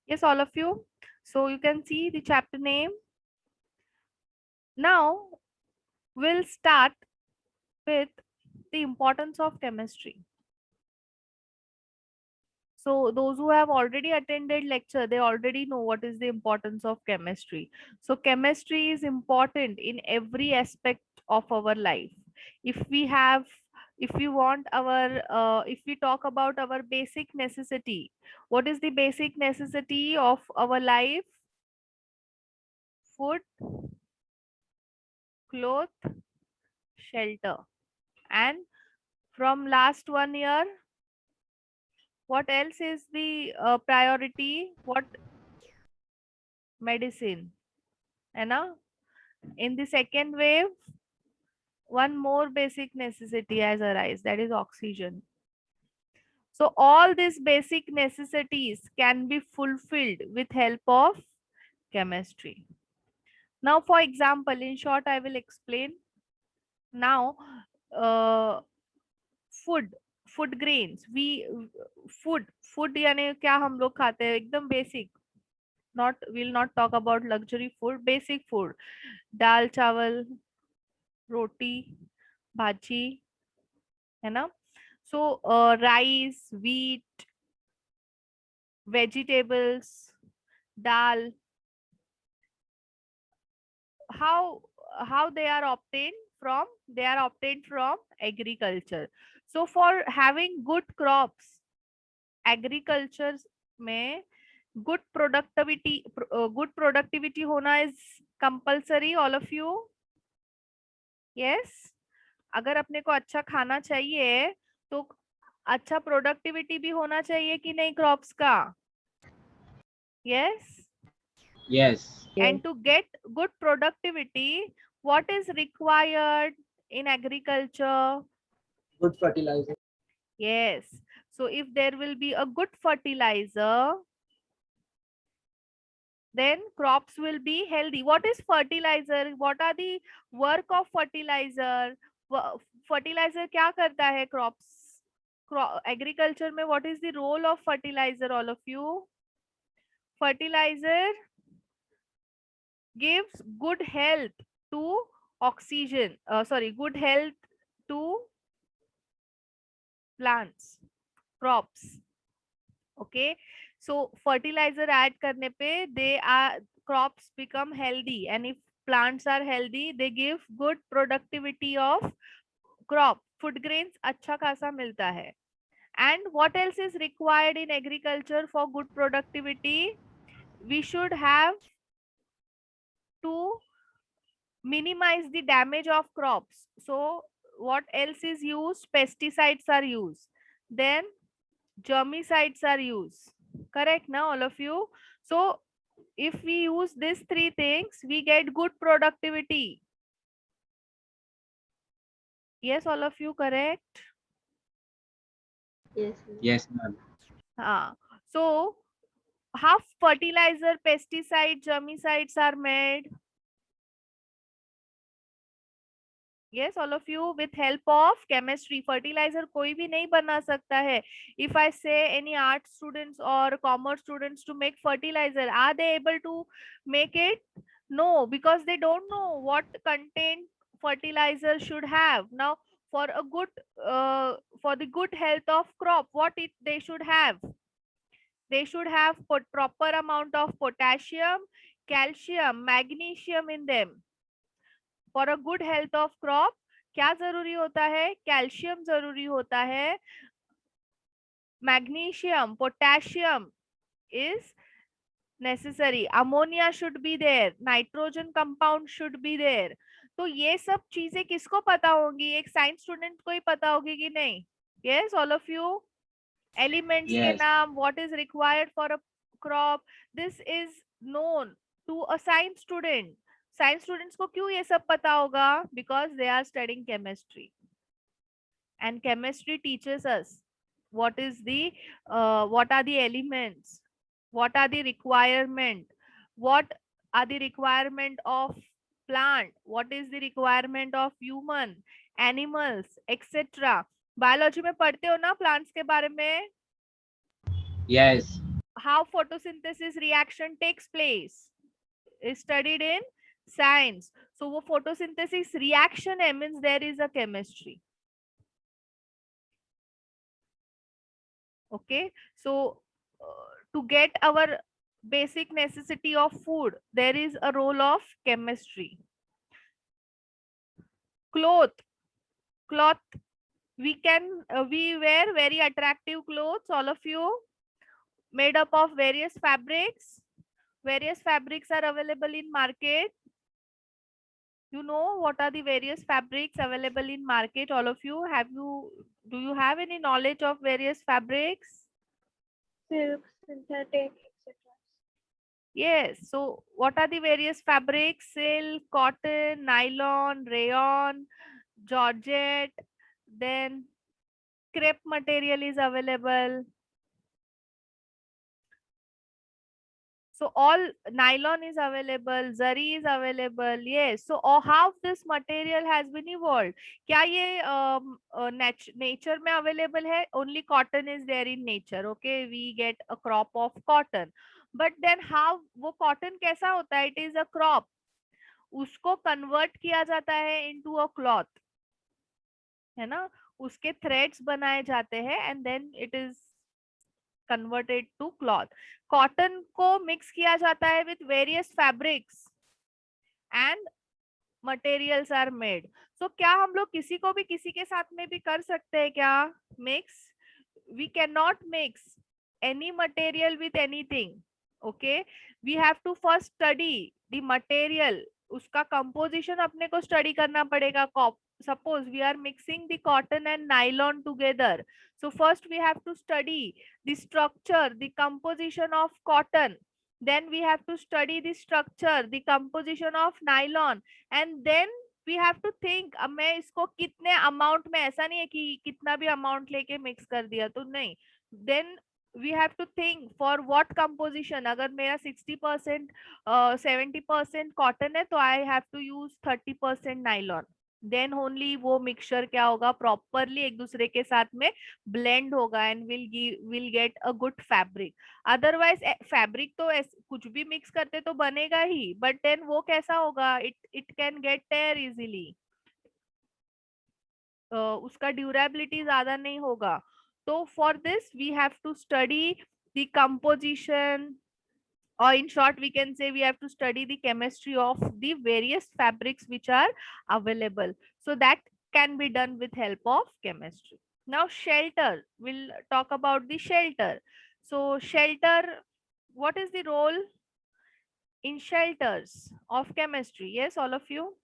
Yes, all of you. So you can see the chapter name. Now we'll start with the importance of chemistry. So those who have already attended lecture, they already know what is the importance of chemistry. So chemistry is important in every aspect of our life. If we have, if we want our, if we talk about our basic necessity, what is the basic necessity of our life? Food, cloth, shelter. And from last 1 year, what else is the priority? What? Medicine. है ना? In the second wave, one more basic necessity has arisen, that is oxygen. So all these basic necessities can be fulfilled with help of chemistry. Now, for example, in short, I will explain. Now, uh, food, food grains, we food यानी क्या हम लोग खाते हैं एकदम basic. Not, we'll not talk about luxury food, basic food. दाल चावल, रोटी, भाजी, है ना? So rice, wheat, vegetables, dal, how they are obtained from? They are obtained from agriculture. So for having good crops, agriculture में good productivity होना is compulsory, all of you. Yes, अगर अपने को अच्छा खाना चाहिए तो अच्छा प्रोडक्टिविटी भी होना चाहिए कि नहीं क्रॉप्स का? Yes. Yes. And to get good productivity, what is required in agriculture? Good fertilizer. Yes. So if there will be a good fertilizer, then crops will be healthy. What is fertilizer? What are the work of fertilizer? Fertilizer क्या करता है crops? Agriculture में what is the role of fertilizer, all of you? Fertilizer gives good health to oxygen, sorry, good health to plants, crops. Okay, so fertilizer add करने पे they are, crops become healthy, and if plants are healthy, they give good productivity of crop. Food grains अच्छा खासा मिलता है. And what else is required in agriculture for good productivity? We should have to minimize the damage of crops. So what else is used? Pesticides are used. Then germicides are used. Correct now, all of you? So if we use these three things, we get good productivity. Yes, all of you correct? Yes. Yes, ma'am. So how fertilizer, pesticide, germicides are made? Yes, all of you, with help of chemistry. Fertilizer कोई भी नहीं बना सकता है. If I say any art students or commerce students to make fertilizer, are they able to make it? No, because they don't know what content fertilizer should have. Now, for a good, for the good health of crop, what they should have? They should have proper amount of potassium, calcium, magnesium in them. For a good health of crop क्या जरूरी होता है? Calcium जरूरी होता है, magnesium, potassium is necessary, ammonia should be there, nitrogen compound should be there. तो ये सब चीजें किसको पता होंगी? एक साइंस स्टूडेंट को ही पता होगी कि नहीं? Yes, all of you. Elements के Yes. नाम, what is required for a crop, this is known to a science student. Science students को क्यों ये सब पता होगा? Because they are studying chemistry, and chemistry teaches us what is the what are the elements, what are the requirement, what are the requirement of plant, what is the requirement of human, animals, etc. Biology में पढ़ते हो ना plants के बारे में? Yes. how how photosynthesis reaction takes place is studied in science. So वो photosynthesis reaction है, means there is a chemistry. Okay, so to get our basic necessity of food, there is a role of chemistry. Cloth, we wear very attractive clothes, all of you, made up of various fabrics. Various fabrics are available in market. You know what are the various fabrics available in market, all of you? Do you have any knowledge of various fabrics? Silk, synthetic, etc. Yes. So what are the various fabrics? Silk, cotton, nylon, rayon, georgette, then crepe material is available. So all nylon is available, zari is available. Yes. So how this material has been evolved? क्या ये nature में available है? Only cotton is there in nature. Okay, we get a crop of cotton. But then how वो cotton कैसा होता है? It is a crop. उसको convert किया जाता है into a cloth. है ना? उसके threads बनाए जाते हैं and then it is converted to cloth. Cotton को mix किया जाता है with various fabrics and materials are made. So क्या हम लोग किसी को भी किसी के साथ में भी कर सकते हैं क्या mix? We cannot mix any material with anything. Okay, we have to first study the material. उसका composition अपने को study करना पड़ेगा. Suppose we are mixing the cotton and nylon together. So first we have to study the structure, the composition of cotton. Then we have to study the structure, the composition of nylon, and then we have to think अब मैं इसको कितने amount में, ऐसा नहीं है कि कितना भी amount लेके mix कर दिया तो नहीं. Then we have to think for what composition. अगर मेरा 60% 70% cotton है तो I have to use 30% nylon. Then only वो mixture क्या होगा properly एक दूसरे के साथ में blend होगा and will get a good fabric. Otherwise fabric तो कुछ भी mix करते तो बनेगा ही, but then वो कैसा होगा, it can get tear easily. उसका durability ज्यादा नहीं होगा. So for this we have to study the composition, or in short we can say we have to study the chemistry of the various fabrics which are available. So that can be done with help of chemistry. Now shelter, we'll talk about the shelter. So shelter, what is the role in shelters of chemistry? Yes, all of you.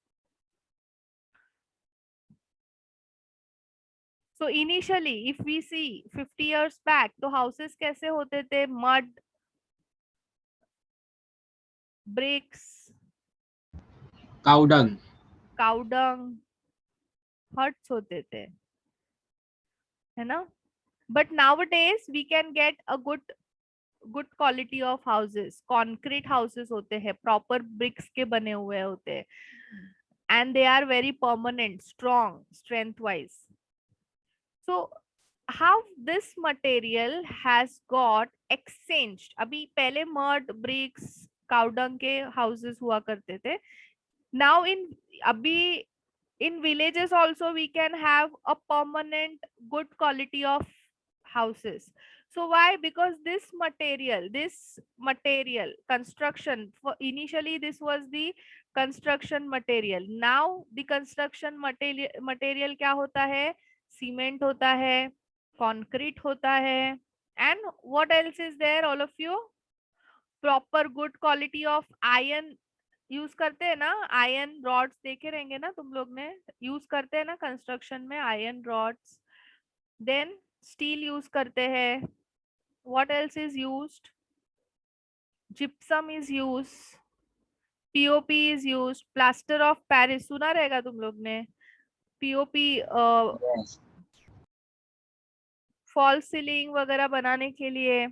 So initially if we see 50 years back, तो houses कैसे होते थे? Mud, bricks, Cow dung. cow dung, huts होते थे, है ना? But nowadays we can get a good quality of houses. Concrete houses होते हैं, proper bricks के बने हुए होते हैं, and they are very permanent, strong, strength wise. So how this material has got exchanged? अभी पहले mud, bricks, cow dung के houses हुआ करते थे. Now in villages also we can have a permanent good quality of houses. So why? Because this material construction, for initially this was the construction material. Now the construction material क्या होता है? Cement होता है, concrete होता है, and what else is there, all of you? Proper good quality of iron use करते हैं ना, आयरन रॉड्स देखे रहेंगे ना तुम लोग ने, यूज करते हैं ना कंस्ट्रक्शन में iron rods. Then steel use करते हैं. What else is used? Gypsum is use, POP is used, plaster of Paris सुना रहेगा तुम लोग ने. POP Yes. फॉल सीलिंग वगैरह बनाने के लिए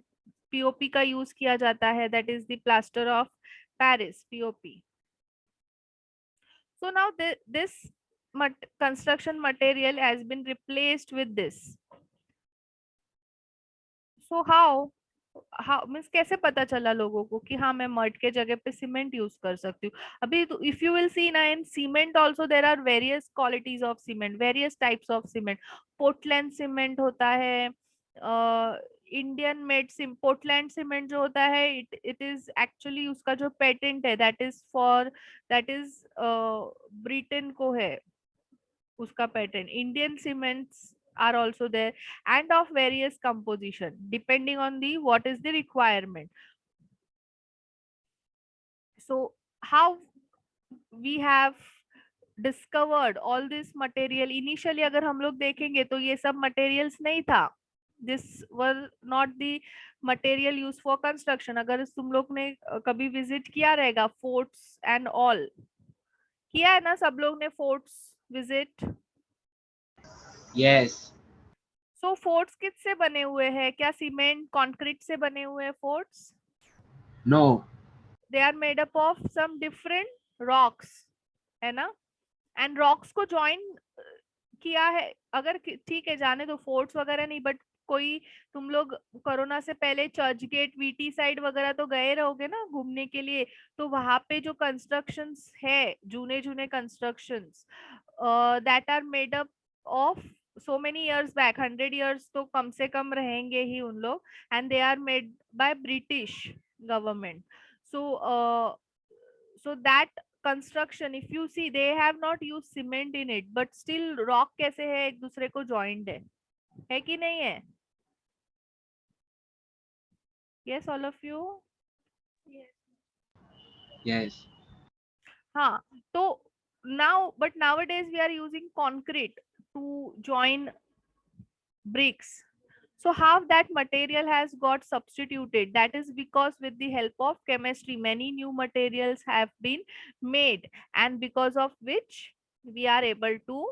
पीओपी का यूज किया जाता है. That is the plaster of Paris, POP. So now this construction material has been replaced with this. So how? हाँ मीन्स कैसे पता चला लोगों को कि हाँ मैं मड के जगह पे सीमेंट यूज कर सकती हूँ? अभी तो इफ यू विल सी ना in cement also there are various qualities of cement, various types of cement. Portland cement होता है, इंडियन मेड पोर्टलैंड सीमेंट जो होता है, इट इज एक्चुअली उसका जो पेटेंट है that is for, that is Britain को है उसका patent. Indian cements are also there and of various composition depending on the what is the requirement. So how we have discovered all this material? Initially अगर हम लोग देखेंगे तो ये सब materials नहीं था, this were not the material used for construction. अगर तुम लोग ने कभी विजिट किया रहेगा फोर्ट्स एंड ऑल, किया है ना सब लोग ने फोर्ट्स विजिट? Yes. सो फोर्ट्स किससे बने हुए हैं? क्या सीमेंट कंक्रीट से बने हुए हैं forts? No. They are made up of some different rocks, है ना? एंड रॉक्स को ज्वाइन किया है। अगर ठीक है जाने दो फोर्ट्स वगैरह नहीं, बट कोई तुम लोग कोरोना से पहले चर्च गेट वीटी साइड वगैरह तो गए रहोगे ना घूमने के लिए, तो वहां पे जो कंस्ट्रक्शंस है, जूने जूने constructions that are made up of so many years back, 100 years तो कम से कम रहेंगे ही उन लोग, and they are made by British government. So so that construction, if you see, they have not used cement in it, but still rock कैसे है एक दूसरे को joined है कि नहीं है? Yes, all of you? Yes. Yes. हाँ, तो now, but nowadays we are using concrete to join bricks. So how that material has got substituted? That is because with the help of chemistry, many new materials have been made, and because of which we are able to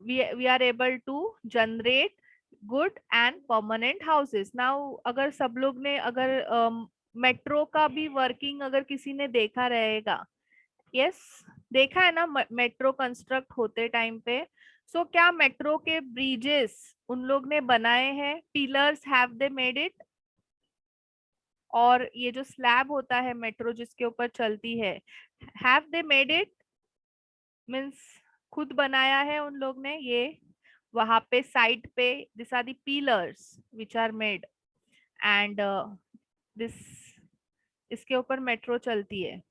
we are able to generate good and permanent houses. Now अगर सब लोग ने अगर metro का भी working अगर किसी ने देखा रहेगा, यस देखा है ना मेट्रो कंस्ट्रक्ट होते टाइम पे, सो क्या मेट्रो के ब्रिजेस उन लोग ने बनाए हैं? Pillars have they made it? और ये जो स्लैब होता है मेट्रो जिसके ऊपर चलती है, have they made it? Means खुद बनाया है उन लोग ने ये? वहां पे साइड पे this are the pillars which are made, and this इसके ऊपर मेट्रो चलती है,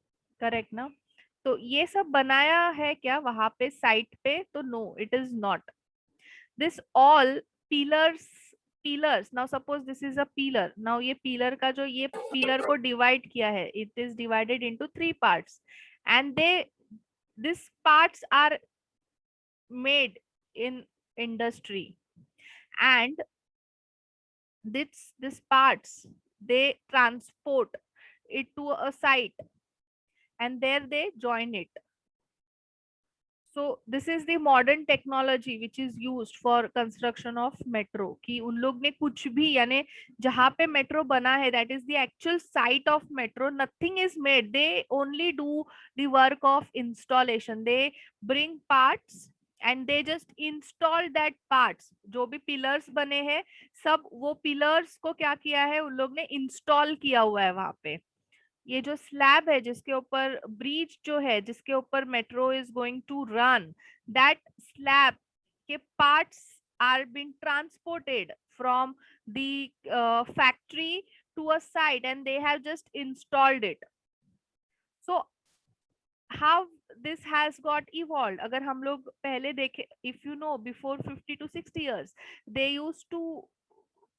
करेक्ट ना? तो ये सब बनाया है क्या वहां पे साइट पे? तो no, it is not this all pillars. Pillars, now suppose this is a pillar, now ये पिलर का जो ये पिलर को डिवाइड किया है, it is divided into 3 parts, and they this parts are made in industry, and this parts they transport it to a site, and there they join it. So this is the modern technology which is used for construction of metro, कि उन लोग ने कुछ भी यानी जहाँ पे metro बना है that is the actual site of metro, nothing is made, they only do the work of installation, they bring parts and they just install that parts। जो भी pillars बने हैं सब वो pillars को क्या किया है उन लोग ने install किया हुआ है वहां पे। ये जो स्लैब है जिसके ऊपर ब्रिज जो है जिसके ऊपर metro is going to run, that slab के parts are being transported from the factory to a site and they have just installed it. So how this has got evolved? अगर हम लोग पहले देखे, if you know before 50 to 60 years they used to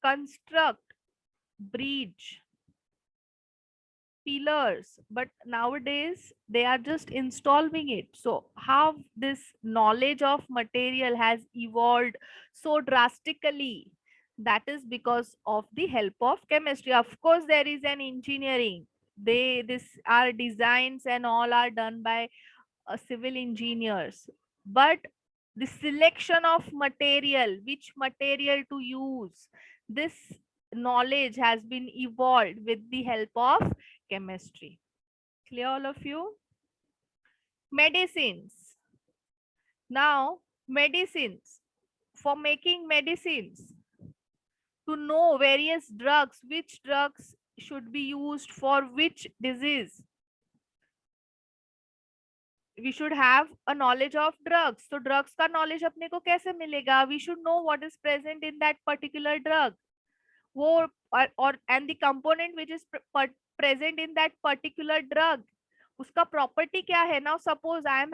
construct bridge pillars, but nowadays they are just installing it. So how this knowledge of material has evolved so drastically? That is because of the help of chemistry. Of course there is an engineering, they this are designs and all are done by civil engineers, but the selection of material, which material to use, this knowledge has been evolved with the help of chemistry. Clear all of you? Medicines. Now medicines, for making medicines, to know various drugs, which drugs should be used for which disease. We should have a knowledge of drugs. So drugs का knowledge अपने को कैसे मिलेगा? We should know what is present in that particular drug. वो or and the component which is present in that particular drug. उसका property क्या है? Now suppose I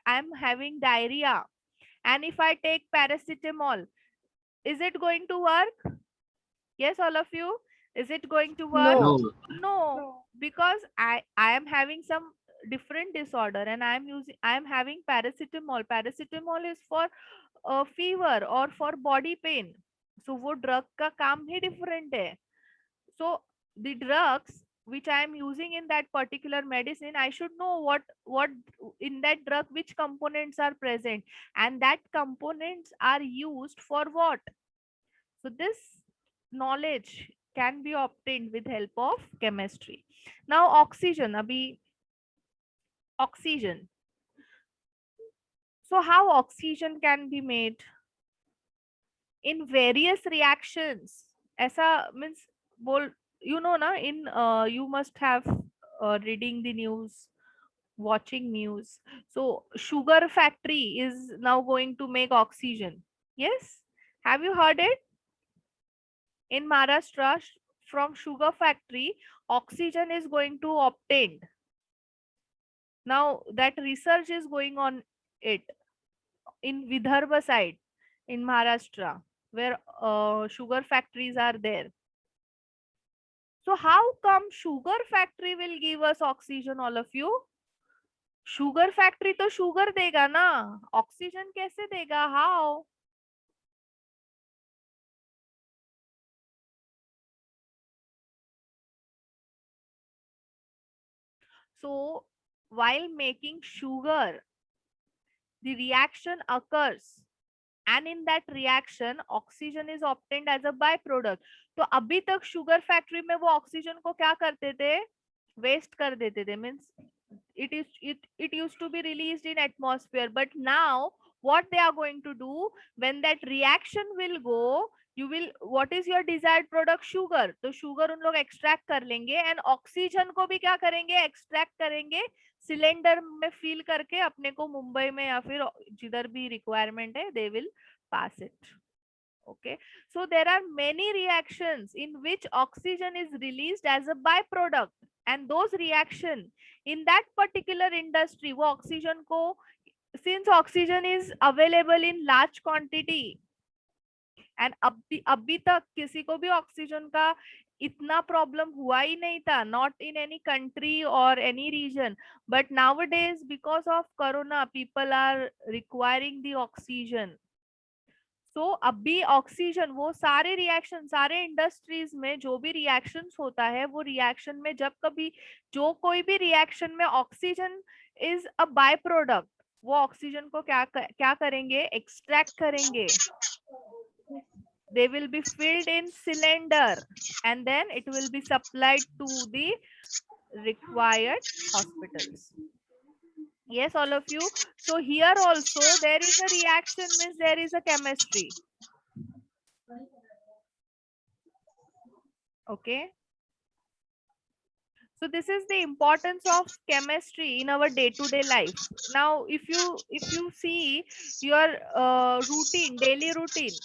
am having diarrhea, and if I take paracetamol, is it going to work? Yes, all of you. Is it going to work? No. No, because I am having some different disorder and I am having paracetamol. Paracetamol is for fever or for body pain. So वो drug का काम ही different है. So the drugs which I am using in that particular medicine, I should know what in that drug which components are present, and that components are used for what. So this knowledge can be obtained with help of chemistry. Now oxygen, abhi oxygen. So how oxygen can be made? In various reactions. ऐसा means बोल, you know na, in you must have reading the news, watching news. So sugar factory is now going to make oxygen. Yes, have you heard it? In Maharashtra, from sugar factory, oxygen is going to obtained. Now that research is going on it in Vidarbha side in Maharashtra, where sugar factories are there. So how come sugar factory will give us oxygen, all of you? Sugar factory तो sugar देगा ना, oxygen कैसे देगा? How? So while making sugar, the reaction occurs, and in that reaction oxygen is obtained as a byproduct. तो अभी तक sugar factory में वो oxygen को क्या करते थे? Waste कर देते थे. Means it used to be released in atmosphere, but now what they are going to do, when that reaction will go, you will, what is your desired product? Sugar. तो sugar उन लोग extract कर लेंगे, and oxygen को भी क्या करेंगे? Extract करेंगे, सिलेंडर में फिल करके अपने को मुंबई में या फिर जिधर भी रिक्वायरमेंट है they will pass it. Okay, so there are many reactions in which oxygen is released as a byproduct, and those reaction in that particular industry वो oxygen को, since oxygen is available in large quantity, and अभी तक किसी को भी oxygen का इतना problem हुआ ही नहीं था, not in any country or any region, but nowadays because of corona people are requiring the oxygen. तो अभी ऑक्सीजन, वो सारे रिएक्शन, सारे इंडस्ट्रीज में जो भी रिएक्शंस होता है, वो रिएक्शन में जब कभी जो कोई भी रिएक्शन में oxygen is a by product, वो ऑक्सीजन को क्या करेंगे? एक्सट्रैक्ट करेंगे. They will be filled in cylinder and then it will be supplied to the required hospitals. Yes, all of you. So here also there is a reaction, means there is a chemistry. Okay. So this is the importance of chemistry in our day-to-day life. Now, if you see your daily routine,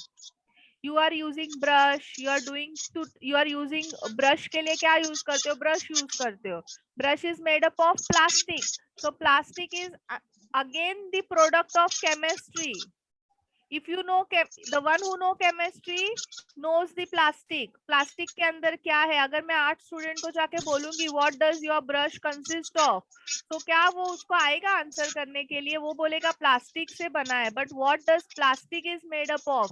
you are using brush, you are using brush के लिए क्या use करते हो? Brush use करते हो. Brush is made up of plastic. So plastic is again the product of chemistry. If you know, the one who know chemistry knows the plastic. Plastic के अंदर क्या है? अगर मैं आर्ट स्टूडेंट को जाके बोलूंगी what does your brush consist of, तो क्या वो उसको आएगा आंसर करने के लिए? वो बोलेगा प्लास्टिक से बना है. But what does plastic is made up of?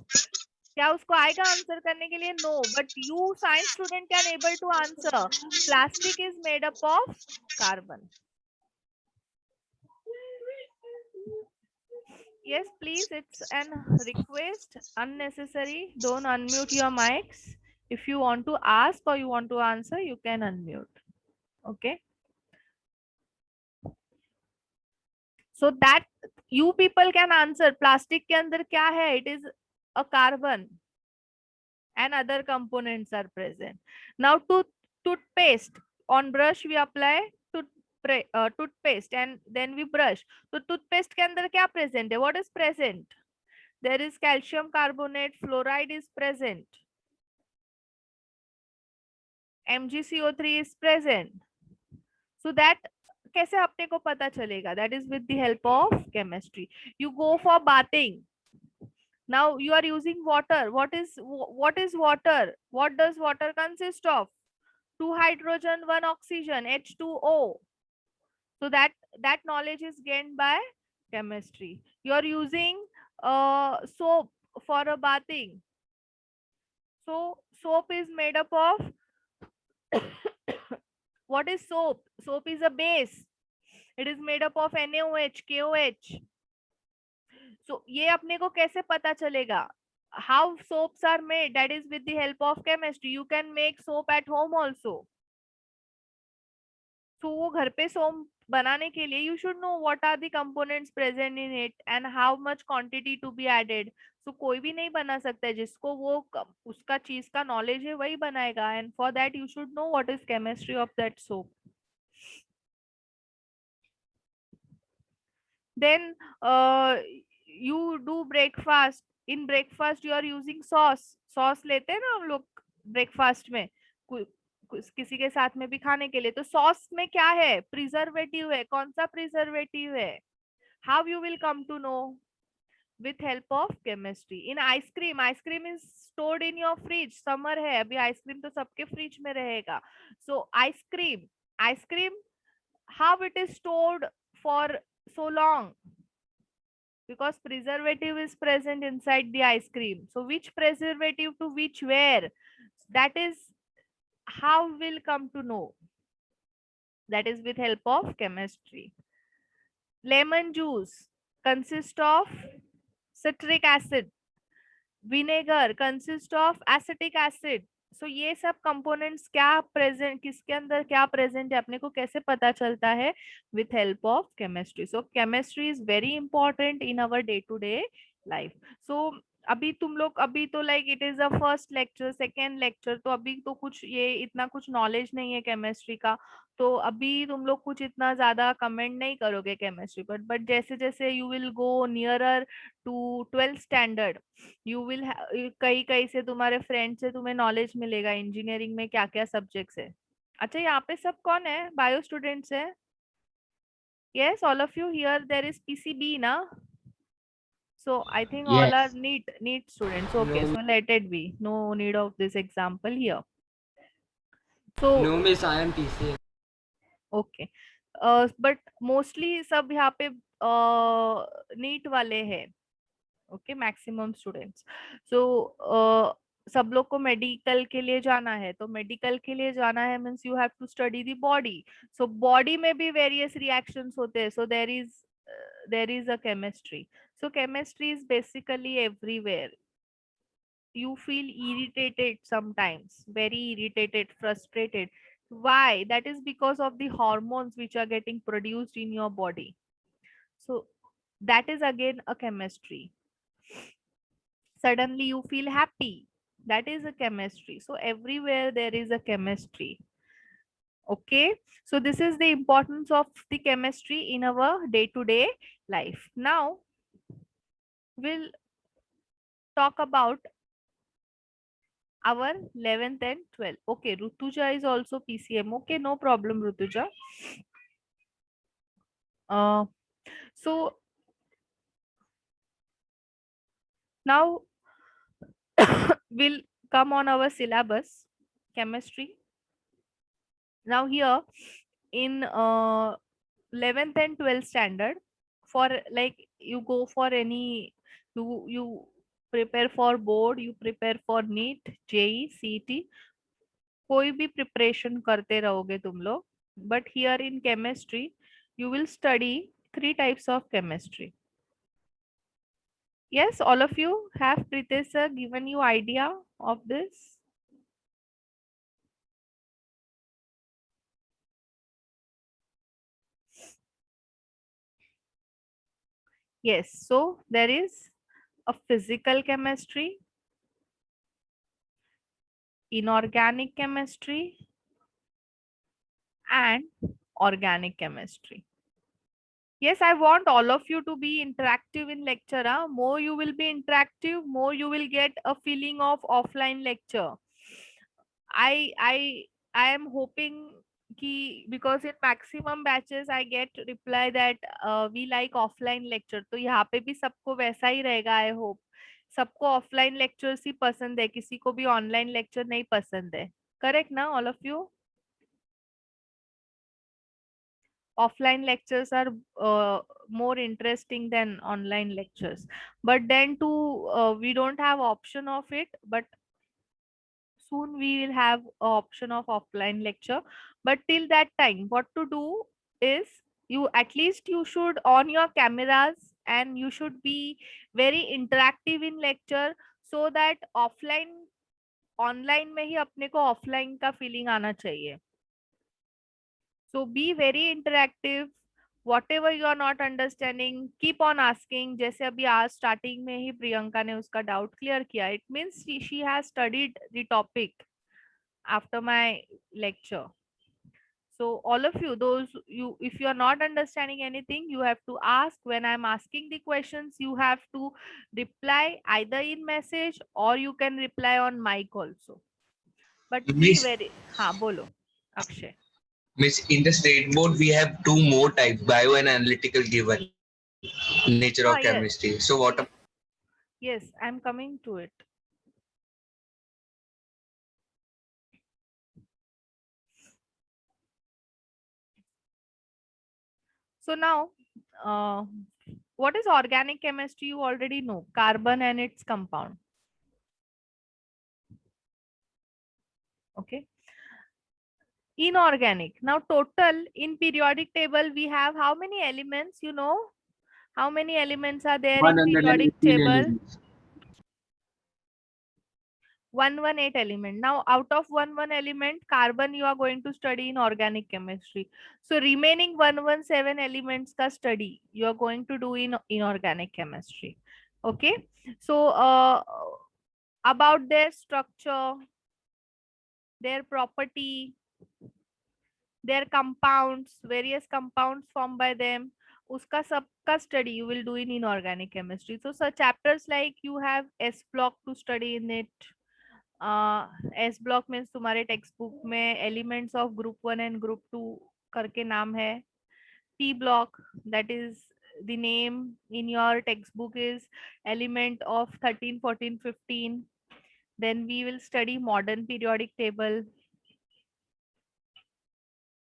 क्या उसको आएगा आंसर करने के लिए? No. But you science student can able to answer. Plastic is made up of carbon. Yes, please, it's an request. Unnecessary. Don't unmute your mics. If you want to ask or you want to answer, you can unmute. Okay. So that you people can answer. Plastic के अंदर क्या है? It is a carbon. and other components are present. Now toothpaste, on brush we apply toothpaste and then we brush. तो toothpaste के अंदर क्या present है? What is present? There is calcium carbonate, fluoride is present, MgCO3 is present. So that कैसे अपने को पता चलेगा? That is with the help of chemistry. You go for bathing. Now you are using water. What is water? What does water consist of? 2 hydrogen, 1 oxygen, H2O. So that knowledge is gained by chemistry. You are using soap for a bathing. So soap is made up of what is soap? Soap is a base. It is made up of NaOH, KOH. So ये अपने को कैसे पता चलेगा? How soaps are made? That is with the help of chemistry. You can make soap at home also. So वो घर पे soap बनाने के लिए you should know what are the components present in it and how much quantity to be added. So कोई भी नहीं बना सकता है, जिसको वो उसका चीज का knowledge है वही बनाएगा, and for that you should know what is chemistry of that soap. Then you do breakfast. In breakfast you are using sauce लेते हैं ना हम लोग breakfast में, किसी के साथ में भी खाने के लिए. तो सॉस में क्या है? प्रिजर्वेटिव है. कौन सा प्रिजर्वेटिव है? How you will come to know? with help of chemistry. In ice cream is stored in your fridge. Summer है अभी, आइसक्रीम तो सबके फ्रिज में रहेगा. So ice cream how it is stored for so long? Because preservative is present inside the ice cream. So which preservative to which where? That is how we'll come to know. That is with help of chemistry. Lemon juice consists of citric acid. Vinegar consists of acetic acid. So ये सब components क्या present, किसके अंदर क्या present है, अपने को कैसे पता चलता है? With help of chemistry. So chemistry is very important in our day to day life. So अभी तुम लोग अभी तो like it is a first lecture, second lecture, तो अभी तो कुछ ये इतना कुछ knowledge नहीं है chemistry का, तो अभी तुम लोग कुछ इतना ज्यादा कमेंट नहीं करोगे केमिस्ट्री पर. बट जैसे जैसे you will go nearer to 12th standard, you will कई कई से तुम्हारे फ्रेंड से तुम्हें नॉलेज मिलेगा इंजीनियरिंग में क्या क्या सब्जेक्ट्स है. अच्छा यहाँ पे सब कौन है? बायो स्टूडेंट्स है? Yes, all of you here. There is PCB ना? So I think all are Yes. NEET students. Okay, No, so let it be. No need of this example here. So no, Miss, I am PCA. Okay, but mostly सब यहाँ पे NEET वाले हैं. Okay, maximum students. सो सब लोग को medical के लिए जाना है, तो मेडिकल के लिए जाना है means you have to study the body. So body में भी वेरियस रिएक्शंस होते हैं. So there is a chemistry. So chemistry is basically everywhere. You feel irritated sometimes, very irritated, frustrated. Why? That is because of the hormones which are getting produced in your body. So that is again a chemistry. Suddenly you feel happy. That is a chemistry. So everywhere there is a chemistry. Okay. So this is the importance of the chemistry in our day-to-day life. Now we'll talk about our 11th and 12th. Okay, Rutuja is also PCM. Okay, no problem, Rutuja. So now we'll come on our syllabus, chemistry. Now here in 11th and 12th standard, for like you go for any, you prepare for board, you prepare for NEET, JEE, CET, कोई भी preparation करते रहोगे तुम लोग. But here in chemistry you will study 3 types of chemistry. Yes, all of you have Pritesh sir given you idea of this? Yes, so there is a physical chemistry, inorganic chemistry and organic chemistry. Yes, I want all of you to be interactive in lecture. Huh? More you will be interactive, more you will get a feeling of offline lecture. I am hoping कि because in maximum batches I get reply that we like offline lecture. तो यहाँ पे भी सबको वैसा ही रहेगा. I hope सबको offline lectures ही पसंद है, किसी को भी ऑनलाइन लेक्चर नहीं पसंद है. करेक्ट ना all of you? Offline lectures are more interesting than online lectures, but then too we don't have option of it, but soon we will have a option of offline lecture. But till that time what to do is, you at least you should on your cameras and you should be very interactive in lecture, so that offline online में ही अपने को offline का feeling आना चाहिए. So be very interactive. Whatever you are not understanding, keep on asking. जैसे अभी आज starting में ही प्रियंका ने उसका doubt clear किया. It means she has studied the topic after my lecture. So all of you, those you, if you are not understanding anything, you have to ask. When I'm asking the questions, you have to reply either in message or you can reply on mic also. But be Miss, very. हाँ बोलो Akshay. Miss, in the state board, we have two more types, bio and analytical given, nature of Yes. chemistry. So what? Yes, I'm coming to it. So now, what is organic chemistry? You already know, carbon and its compound. Okay. Inorganic. Now total in periodic table, we have how many elements? You know, how many elements are there in periodic 118 table? elements. 118 element. Now out of 11 element, carbon you are going to study in organic chemistry. So remaining 117 elements ka study you are going to do in inorganic chemistry. Okay. So about their structure, their property, their compounds, various compounds formed by them, uska sab ka study you will do in inorganic chemistry. So such chapters like you have S block to study in it. S block means तुम्हारे text book में elements of group 1 and group 2 करके नाम है. P block, that is the name in your textbook is element of 13 14 15. Then we will study modern periodic table.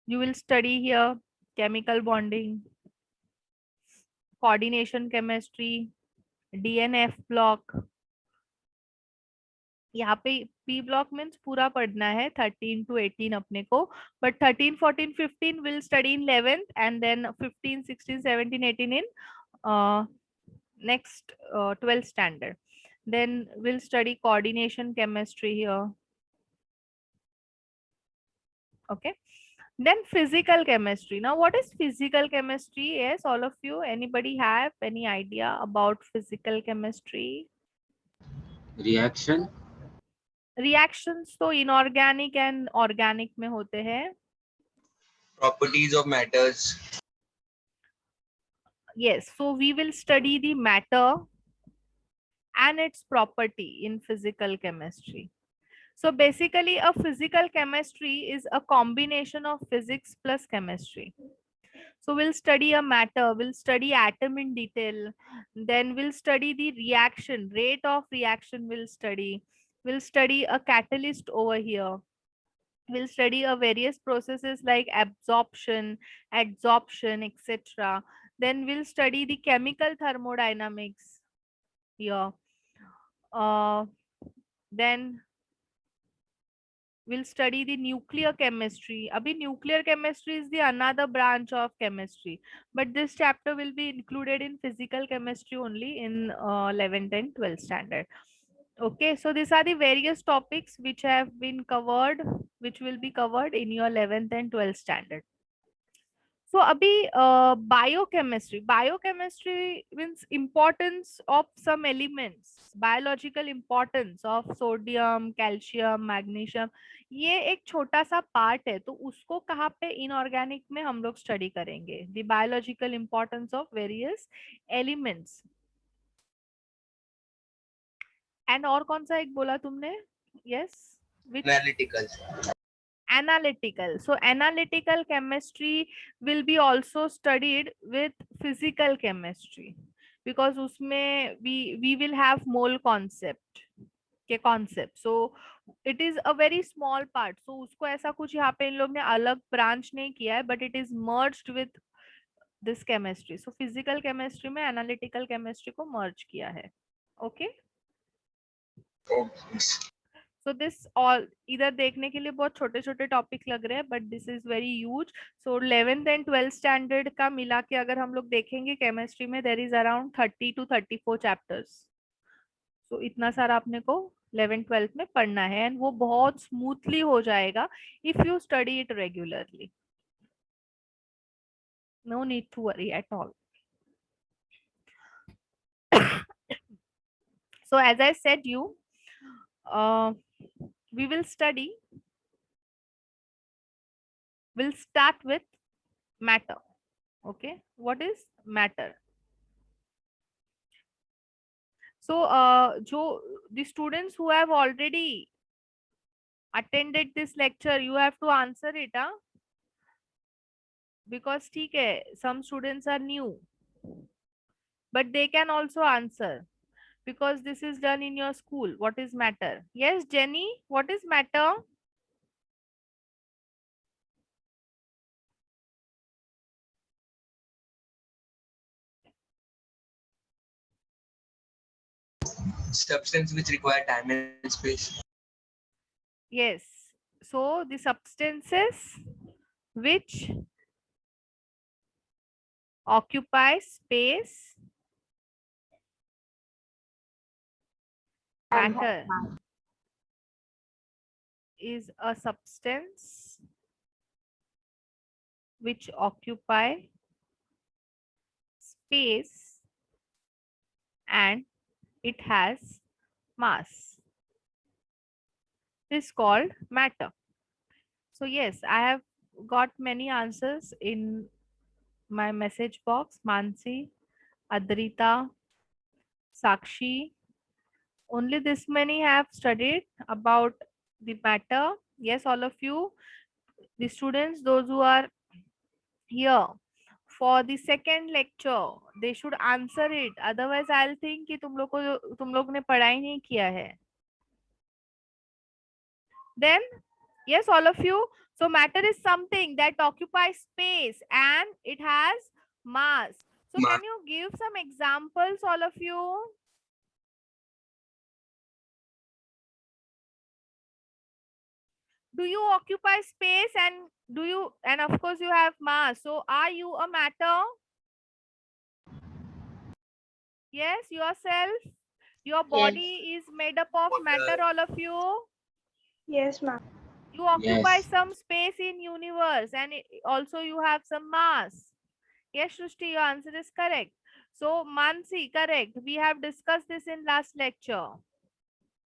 You will study here chemical bonding, coordination chemistry, DNF block. यहाँ पे P block means पूरा पढ़ना है 13 to 18 अपने को, but 13 14 15 will study in 11th and then 15 16 17 18 in next 12th standard. Then we'll study coordination chemistry here. Okay. Then physical chemistry. Now what is physical chemistry? Yes, all of you, anybody have any idea about physical chemistry? Reaction. Reactions तो inorganic and organic में होते हैं. Properties of matters. Yes, so we will study the matter and its property in physical chemistry. So basically a physical chemistry is a combination of physics plus chemistry. So we'll study a matter, we'll study atom in detail, then we'll study the reaction, rate of reaction we'll study a catalyst over here. We'll study a various processes like absorption, adsorption, etc. Then we'll study the chemical thermodynamics here. Then we'll study the nuclear chemistry. Abhi nuclear chemistry is the another branch of chemistry, but this chapter will be included in physical chemistry only in 11th and 12th standard. Okay, so these are the various topics which have been covered, which will be covered in your 11th and 12th standard. So अभी biochemistry means importance of some elements, biological importance of sodium, calcium, magnesium. ये एक छोटा सा part है, तो उसको कहाँ पे इनऑर्गेनिक में हम लोग स्टडी करेंगे, the biological importance of various elements. And और कौन सा एक बोला तुमने? Yes, which? Analytical. Analytical. So analytical chemistry will be also studied with physical chemistry, because उसमें we will have mole concept के concept. So it is a very small part. So उसको ऐसा कुछ यहाँ पे इन लोग ने अलग branch नहीं किया है, but it is merged with this chemistry. So physical chemistry में analytical chemistry को merge किया है. Okay. So this all इधर देखने के लिए बहुत छोटे छोटे टॉपिक लग रहे हैं, but this is very huge. So 11th and 12th standard का मिला के अगर हम लोग देखेंगे केमिस्ट्री में, there is around 30 to 34 chapters. So इतना सारा आपने को 11th 12th में पढ़ना है, एंड वो बहुत स्मूथली हो जाएगा if you study it regularly. No need to worry at all. So as I said you, we will study, we'll start with matter. Okay, what is matter? So jo the students who have already attended this lecture, you have to answer it, huh? Because ठीक है, some students are new, but they can also answer, because this is done in your school. What is matter? Yes, Jenny, what is matter? Substance which require time and space. Yes, so the substances which occupy space, matter is a substance which occupy space and it has mass. This is called matter. So yes, I have got many answers in my message box. Mansi, Adrita, Sakshi, only this many have studied about the matter. Yes, all of you, the students, those who are here for the second lecture, they should answer it. Otherwise, I'll think कि तुम लोग ने पढ़ाई नहीं किया है. Then, yes, all of you. So matter is something that occupies space and it has mass. So Mass. can you give some examples, all of you? Do you occupy space and of course you have mass. So are you a matter? Yes, yourself. Your body is made up of matter, all of you. Yes, ma'am. You occupy Yes. some space in universe and also you have some mass. Yes, Shrishti, your answer is correct. So Mansi, correct. We have discussed this in last lecture.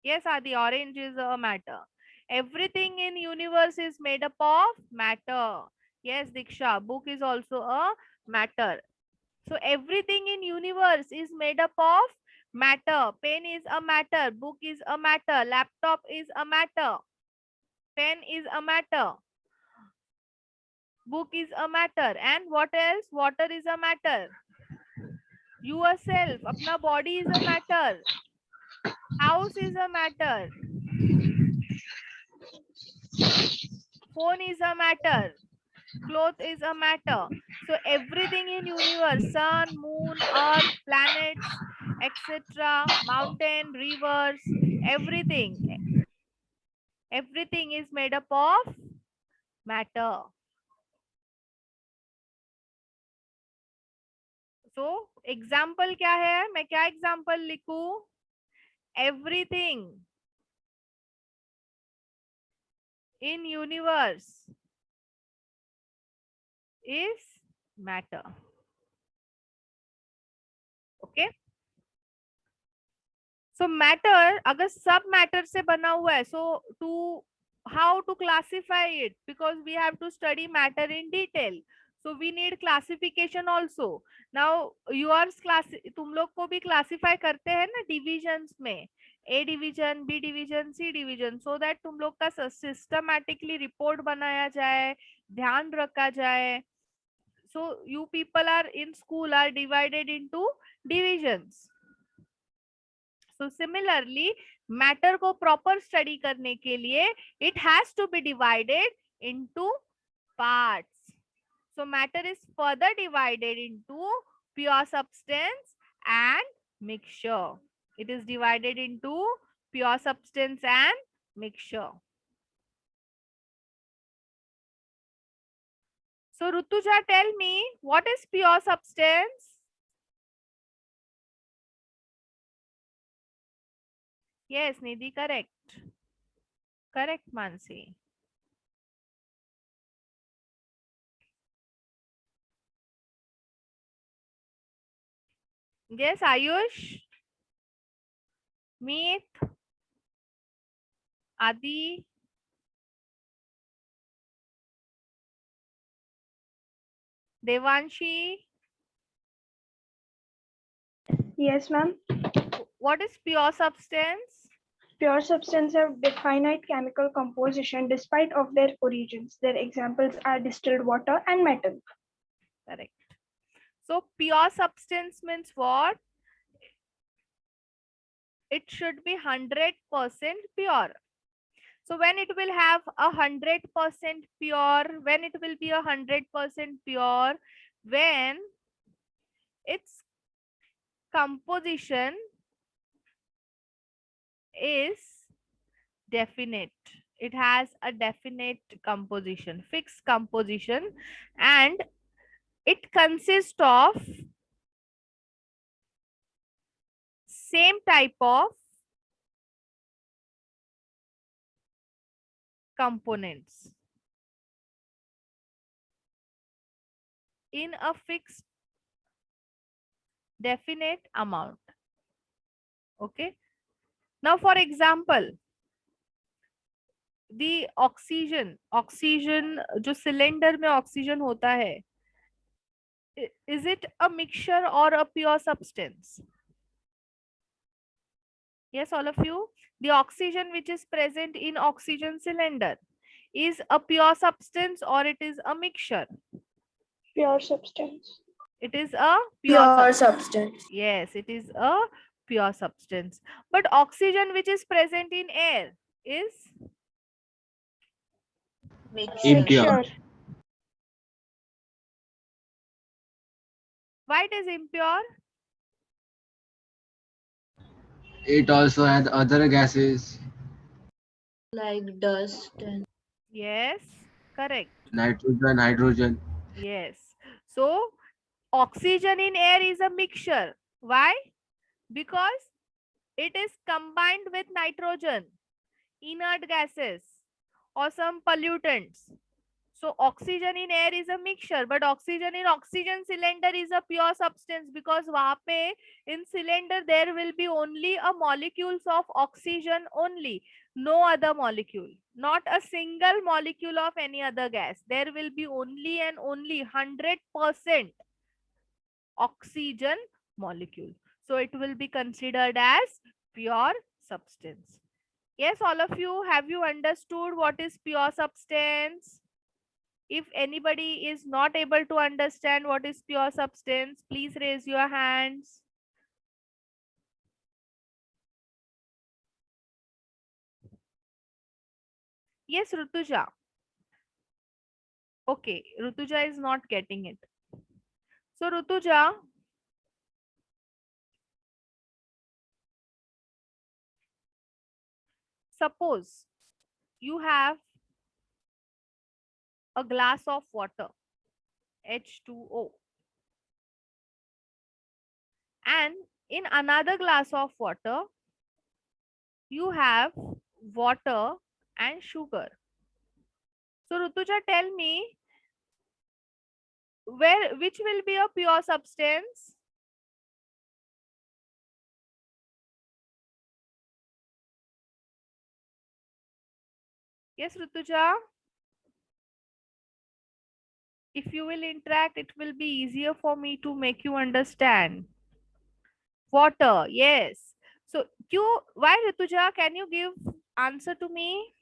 Yes, Adi, orange is a matter. Everything in universe is made up of matter. Yes, Diksha, book is also a matter. So everything in universe is made up of matter. Pen is a matter, book is a matter, laptop is a matter, pen is a matter, book is a matter, and what else? Water is a matter. Yourself, apna body is a matter. House is a matter. Phone is a matter. Cloth is a matter. So everything in universe, sun, moon, earth, planets, etc., mountain, rivers, everything is made up of matter. So example क्या है? मैं क्या example लिखूं? Everything in universe is matter. Okay. So matter अगर सब matter से बना हुआ है, so to how to classify it, because we have to study matter in detail, so we need classification also. Now yours class, तुम लोग को भी classify करते हैं ना divisions में, A division, B division, C division, so that तुम लोग का systematically report बनाया जाए, ध्यान रखा जाए. So you people are in school are divided into divisions. So similarly, matter को proper study करने के लिए it has to be divided into parts. So matter is further divided into pure substance and mixture. It is divided into pure substance and mixture. So Rutuja, tell me, what is pure substance? Yes, Nidhi, correct. Correct, Mansi. Yes, Ayush, Meet, Adi, Devanshi. Yes, ma'am. What is pure substance? Pure substances have definite chemical composition despite of their origins. Their examples are distilled water and metal. Correct. So pure substance means what? It should be 100% pure. So when it will have 100% pure, when it will be 100% pure, when its composition is definite. It has a definite composition, fixed composition, and it consists of same type of components in a fixed definite amount. Okay. Now for example, the oxygen जो cylinder में oxygen होता है, is it a mixture or a pure substance? Yes, all of you. The oxygen which is present in oxygen cylinder is a pure substance or it is a mixture? Pure substance. It is a Pure substance. Yes, it is a pure substance. But oxygen which is present in air is? Impure. Mixture. Why it is impure? It also has other gases, Like dust and Yes, correct. nitrogen, hydrogen. Yes. So oxygen in air is a mixture. Why? Because it is combined with nitrogen, inert gases, or some pollutants. So oxygen in air is a mixture, but oxygen in oxygen cylinder is a pure substance, because वहाँ पे in cylinder there will be only a molecules of oxygen only, no other molecule, not a single molecule of any other gas. There will be only and only 100% oxygen molecule. So it will be considered as pure substance. Yes, all of you, have you understood what is pure substance? If anybody is not able to understand what is pure substance, please raise your hands. Yes, Rutuja. Okay, Rutuja is not getting it. So Rutuja, suppose you have a glass of water, H2O, and in another glass of water, you have water and sugar. So Rutuja, tell me, which will be a pure substance? Yes, Rutuja. If you will interact, it will be easier for me to make you understand. Water, yes. So why, Rutuja? Can you give answer to me?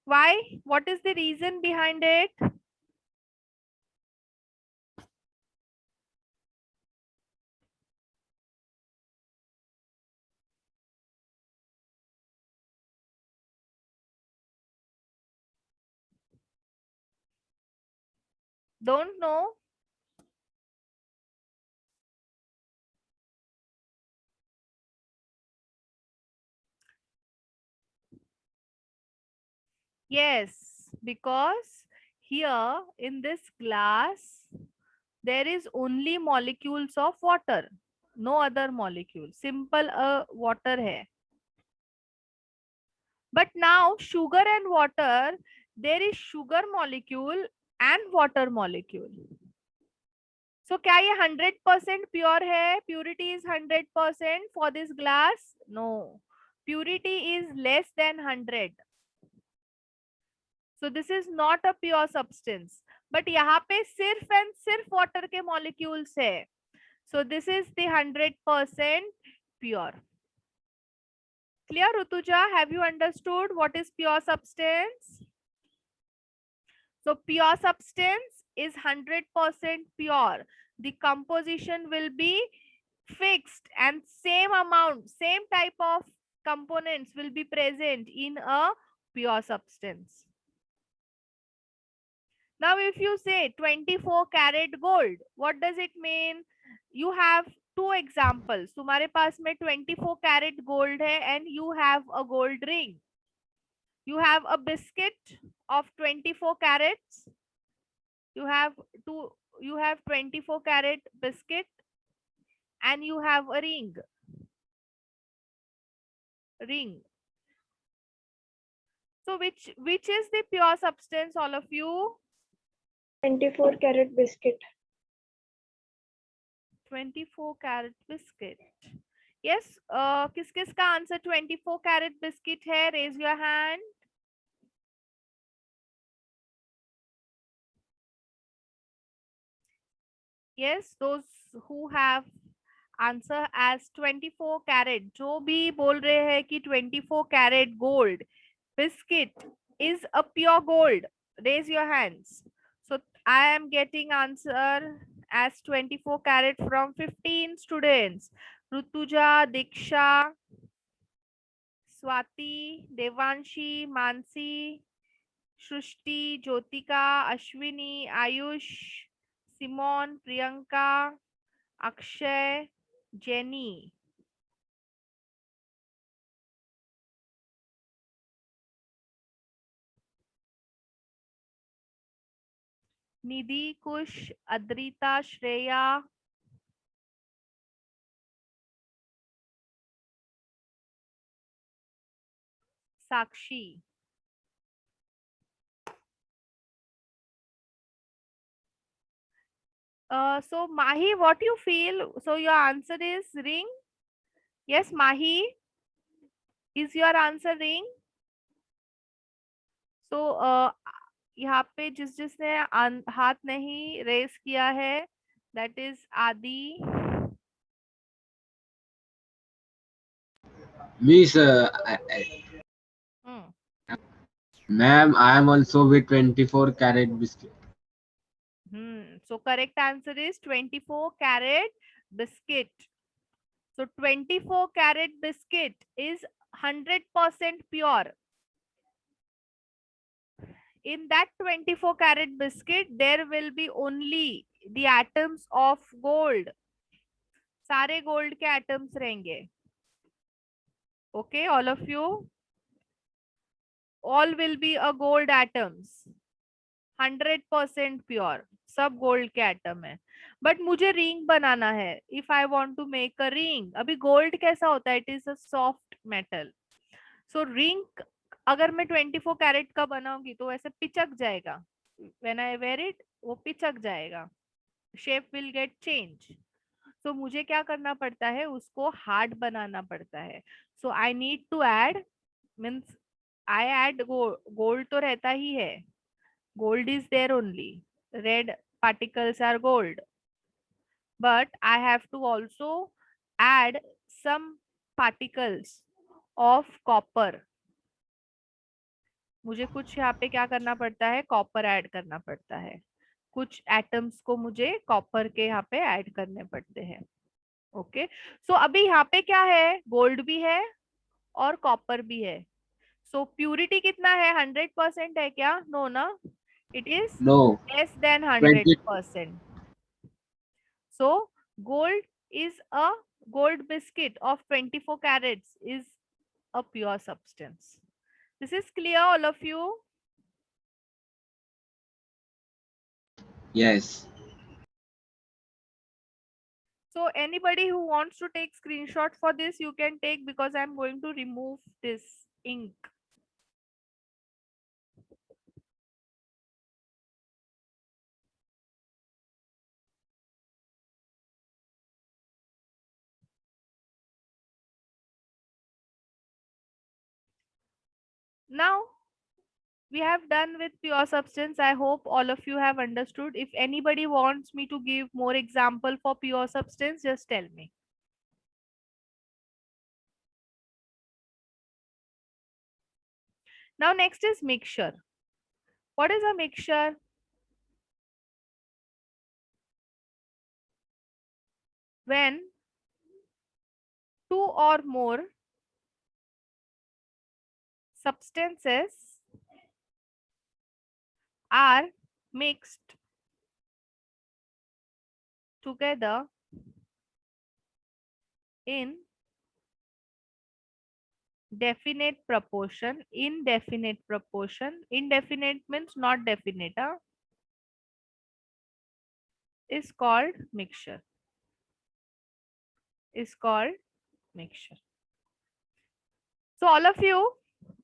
Why? What is the reason behind it? Don't know? Yes, because here in this glass, there is only molecules of water, no other molecule. Simple water hai. But now sugar and water, there is sugar molecule and water molecule. So क्या ये 100% pure है? Purity is 100% for this glass? No. Purity is less than 100. So this is not a pure substance. But यहाँ पे सिर्फ and सिर्फ water के molecules है. So this is the 100% pure. Clear, Rutuja? Have you understood what is pure substance? So pure substance is 100% pure. The composition will be fixed and same amount, same type of components will be present in a pure substance. Now if you say 24 karat gold, what does it mean? You have two examples. तुम्हारे पास में 24 karat gold है and you have a gold ring. You have a biscuit of 24 carats. You have 24 karat biscuit and you have a ring. So which is the pure substance, all of you? 24 karat biscuit. 24 karat biscuit. Yes, किस किस का answer 24 karat biscuit है? Raise your hand. Yes, those who have answer as 24 karat, जो भी बोल रहे हैं कि 24 karat gold biscuit is a pure gold, raise your hands. So I am getting answer as 24 karat from 15 students. Rutuja, Diksha, Swati, Devanshi, Mansi, Shrishti, Jyotika, Ashwini, Ayush, Simon, Priyanka, Akshay, Jenny. Nidhi, Kush, Adrita, Shreya, Sakshi. So Mahi, what you feel? So your answer is ring? Yes, Mahi. Is your answer ring? So यहाँ पे जिसने हाथ नहीं race किया है, that is Adi. Miss, ma'am, I am also with 24 karat biscuit. So correct answer is 24 karat biscuit. So 24 karat biscuit is 100% pure. In that 24 karat biscuit, there will be only the atoms of gold. सारे gold के atoms रहेंगे. Okay, all of you. All will be a gold atoms. 100% pure. सब gold के atom है. But मुझे ring बनाना है. If I want to make a ring, अभी gold कैसा होता है? It is a soft metal. So ring अगर मैं 24 कैरेट का बनाऊंगी तो ऐसे पिचक जाएगा. When I wear it, वो पिचक जाएगा. Shape will get change. So मुझे क्या करना पड़ता है, उसको हार्ड बनाना पड़ता है. So I need to add, means I add gold तो रहता ही है, gold is there only, red particles are gold, but I have to also add some particles of copper. मुझे कुछ यहाँ पे क्या करना पड़ता है, कॉपर ऐड करना पड़ता है, कुछ एटम्स को मुझे कॉपर के यहाँ पे ऐड करने पड़ते हैं. ओके, सो अभी यहाँ पे क्या है, गोल्ड भी है और कॉपर भी है. सो प्यूरिटी कितना है, 100% है क्या, नो ना, it is No. less than 20. 100%. So gold biscuit of 24 carats is a pure substance. This is clear, all of you? Yes. So anybody who wants to take screenshot for this, you can take, because I'm going to remove this ink. Now we have done with pure substance. I hope all of you have understood. If anybody wants me to give more example for pure substance, just tell me. Now next is mixture. What is a mixture? When two or more substances are mixed together in definite proportion, indefinite proportion, indefinite means not definite, is called mixture, is called mixture. So all of you,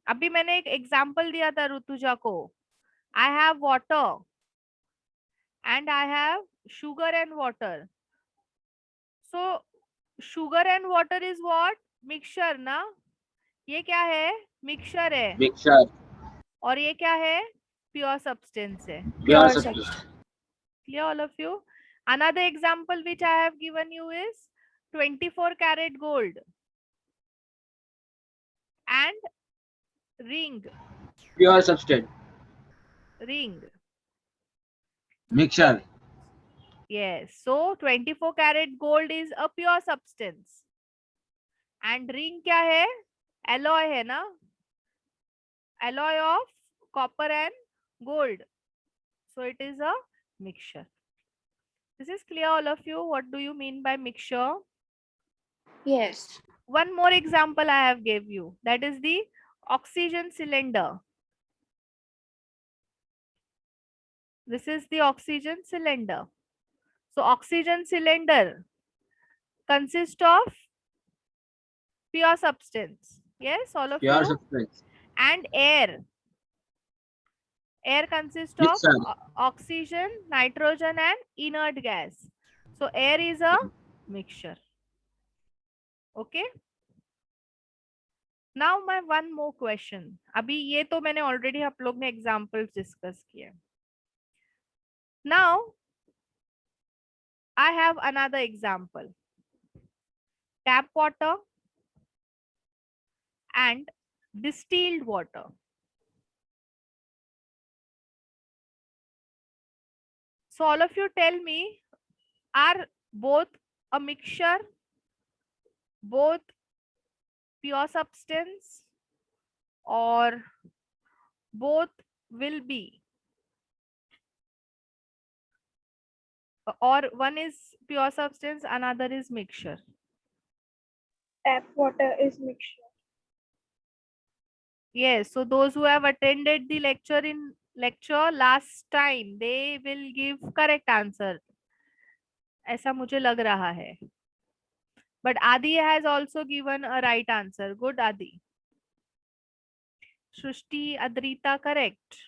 अभी मैंने एक example दिया था ऋतुजा को, I have water and I have sugar and water. So sugar and water is what? Mixture ना, ये क्या है, मिक्सचर है. Mixture. और ये क्या है, प्योर सब्सटेंस है. Pure substance. Clear, all of you? Another example which I have given you is 24 karat gold and ring. Pure substance. Ring. Mixture. Yes. So 24 karat gold is a pure substance. And ring क्या है, alloy है ना, alloy of copper and gold. So it is a mixture. This is clear, all of you? What do you mean by mixture? Yes. One more example I have gave you, that is the oxygen cylinder. This is the oxygen cylinder. So oxygen cylinder consists of pure substance. Yes, all of Pure you? substance. And air. Air consists Yes, of sir. oxygen, nitrogen and inert gas. So air is a mixture. Okay. Now my one more question. अभी ये तो मैंने already आप लोग ने examples discuss किए. Now I have another example. Tap water and distilled water. So all of you tell me, are both a mixture, both pure substance, or both will be, or one is pure substance, another is mixture? Tap water is mixture. Yes, so those who have attended the lecture last time, they will give correct answer. ऐसा मुझे लग रहा है. But Adi has also given a right answer. Good, Adi. Shrishti, Adrita, correct.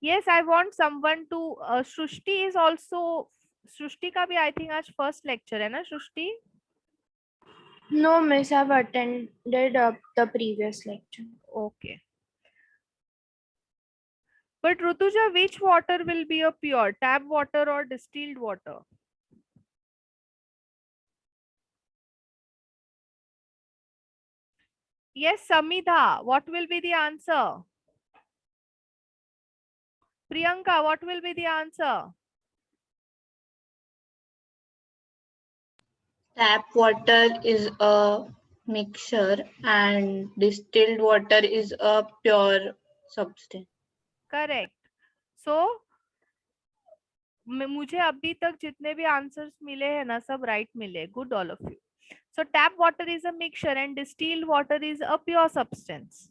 Yes, I want someone to Srushti is also, सृष्टि का भी I think आज first lecture है ना सृष्टि? No, miss, I've attended the previous lecture. Okay. But Rutuja, which water will be a pure, tap water or distilled water? Yes, Samidha, what will be the answer? Priyanka, what will be the answer? Tap water is a mixture and distilled water is a pure substance. Correct. So मुझे अभी तक जितने भी answers मिले हैं ना सब right मिले. Good all of you. So tap water is a mixture and distilled water is a pure substance.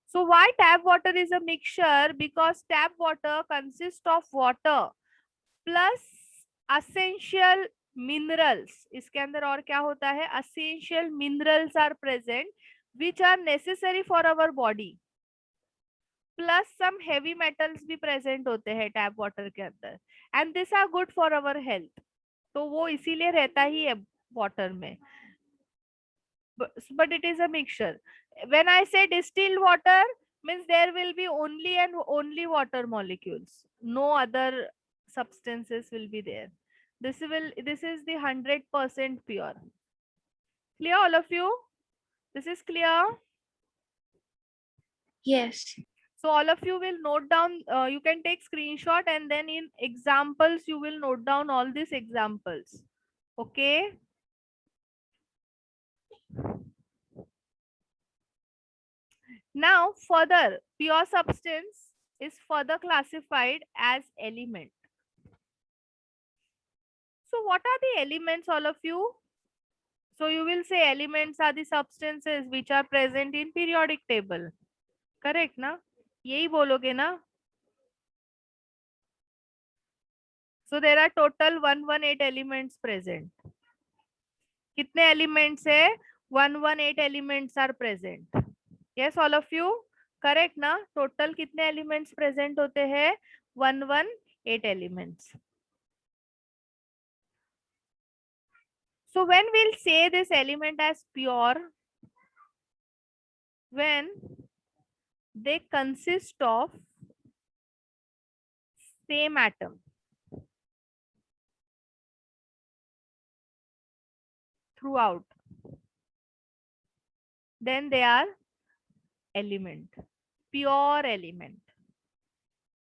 So why tap water is a mixture? Because tap water consists of water plus essential minerals. इसके अंदर और क्या होता है? Essential minerals are present which are necessary for our body. Plus some heavy metals भी present होते हैं tap water के अंदर and this are good for our health. तो वो इसीलिए रहता ही है वाटर में. But it is a mixture. When I say distilled water means there will be only and only water molecules, no other substances will be there. This is the 100% pure. Clear all of you? This is clear? Yes. So all of you will note down, you can take screenshot and then in examples you will note down all these examples. Okay. Now further, pure substance is further classified as element. So what are the elements, all of you? So you will say elements are the substances which are present in periodic table. Correct ना? यही बोलोगे ना? So there are total 118 elements present. कितने elements है? 118 elements are present. Yes, all of you? Correct ना? Total कितने elements present होते हैं? 118 elements. So when we'll say this element as pure, when they consist of same atom. Throughout, then they are element, pure element.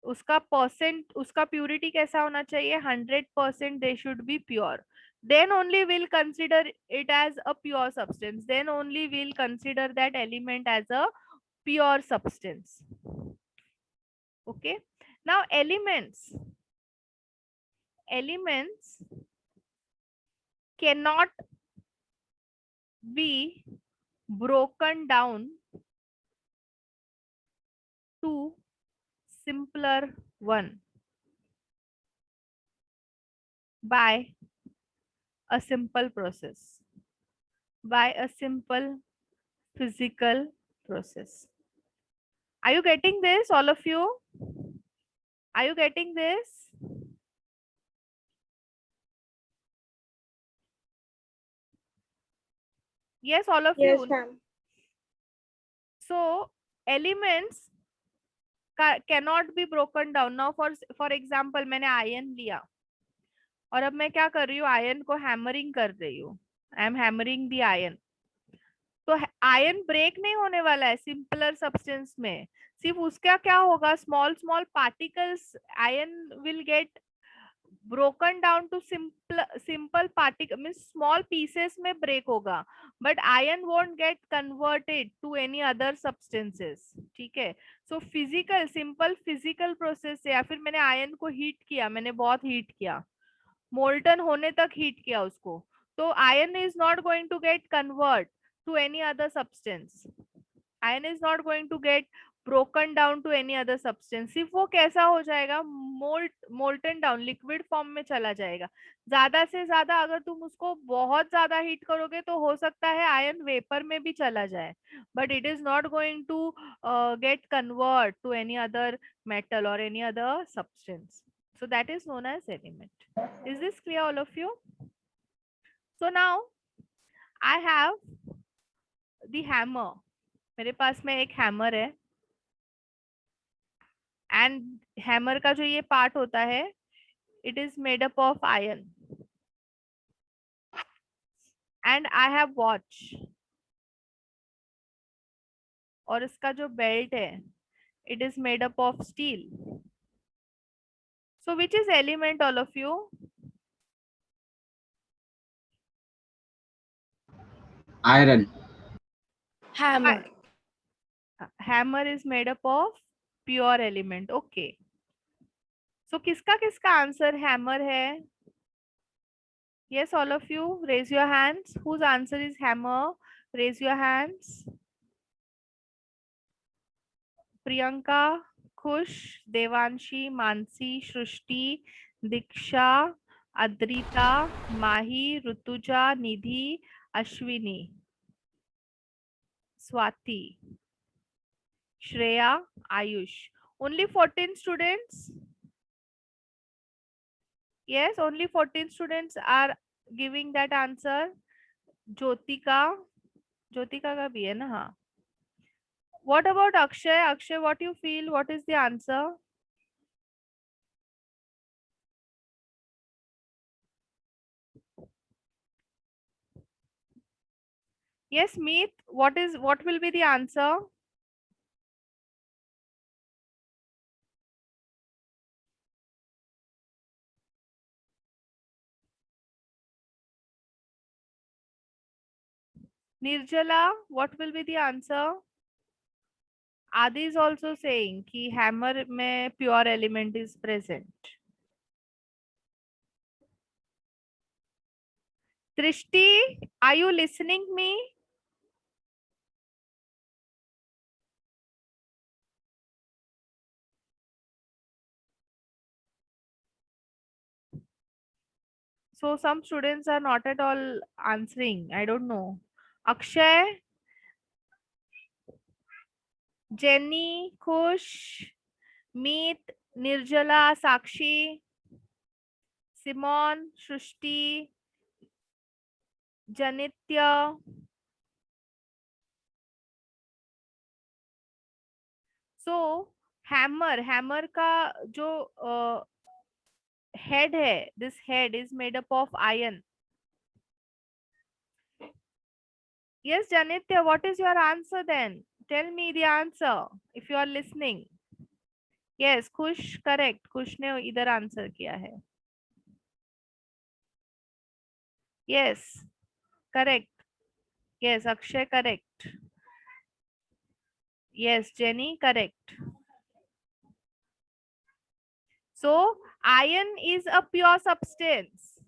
उसका percent, उसका purity कैसा होना चाहिए? 100% they should be pure. Then only we'll consider it as a pure substance. Then only we'll consider that element as a pure substance. Okay. Now elements cannot be broken down to simpler one by a simple process, by a simple physical process. Are you getting this, all of you? Are you getting this? Yes, all of Yes, you. ma'am. So elements cannot be broken down. Now for example, मैंने ion लिया और अब मैं क्या कर रही हूँ? Ion को हैमरिंग कर रही हूँ. I am hammering the ion. तो आयन ब्रेक नहीं होने वाला है सिंपलर सब्सटेंस में. सिर्फ उसका क्या होगा? Small small particles, ion will get broken down to simple particle, means small pieces में break होगा, but iron won't get converted to any other substances. ठीक है. So physical, simple physical process है. या फिर मैंने iron को heat किया, मैंने बहुत heat किया, molten होने तक heat किया उसको, तो iron is not going to get convert to any other substance. Iron is not going to get broken down to any other substance, सिर्फ वो कैसा हो जाएगा, molten down, liquid form में चला जाएगा. ज्यादा से ज्यादा अगर तुम उसको बहुत ज्यादा हीट करोगे तो हो सकता है आयन वेपर में भी चला जाए, but it is not going to get convert to any other metal or any other substance. So that is known as element. Is this clear, all of you? So now I have the hammer. मेरे पास में एक hammer है, and hammer का जो ये part होता है, it is made up of iron, and I have watch, और इसका जो बेल्ट है, it is made up of steel. So which is element, all of you? Iron. Hammer. Hammer is made up of pure element. Okay. So किसका किसका answer hammer है? Yes, all of you, raise your hands. Whose answer is hammer? Raise your hands. Priyanka, Khush, Devanshi, Mansi, Shrishti, Diksha, Adrita, Mahi, Rutuja, Nidhi, Ashwini, Swati, Shreya, Ayush. Only 14 students? Yes, only 14 students are giving that answer. Jyotika, Jyotika का भी है ना? हाँ. What about Akshay? Akshay, what you feel? What is the answer? Yes, Meet, what will be the answer? Nirjala, what will be the answer? Adi is also saying कि hammer में pure element is present. Trishti, are you listening me? So some students are not at all answering. I don't know. Akshay, Jenny, Khush, Meet, Nirjala, Sakshi, Simon, Shrishti, Janitya. So hammer का जो head है, this head is made up of iron. Yes, Janitya, what is your answer then? Tell me the answer if you are listening. Yes, Khush, correct. Khush ने इधर answer किया है. Yes, correct. Yes, Akshay, correct. Yes, Jenny, correct. So iron is a pure substance.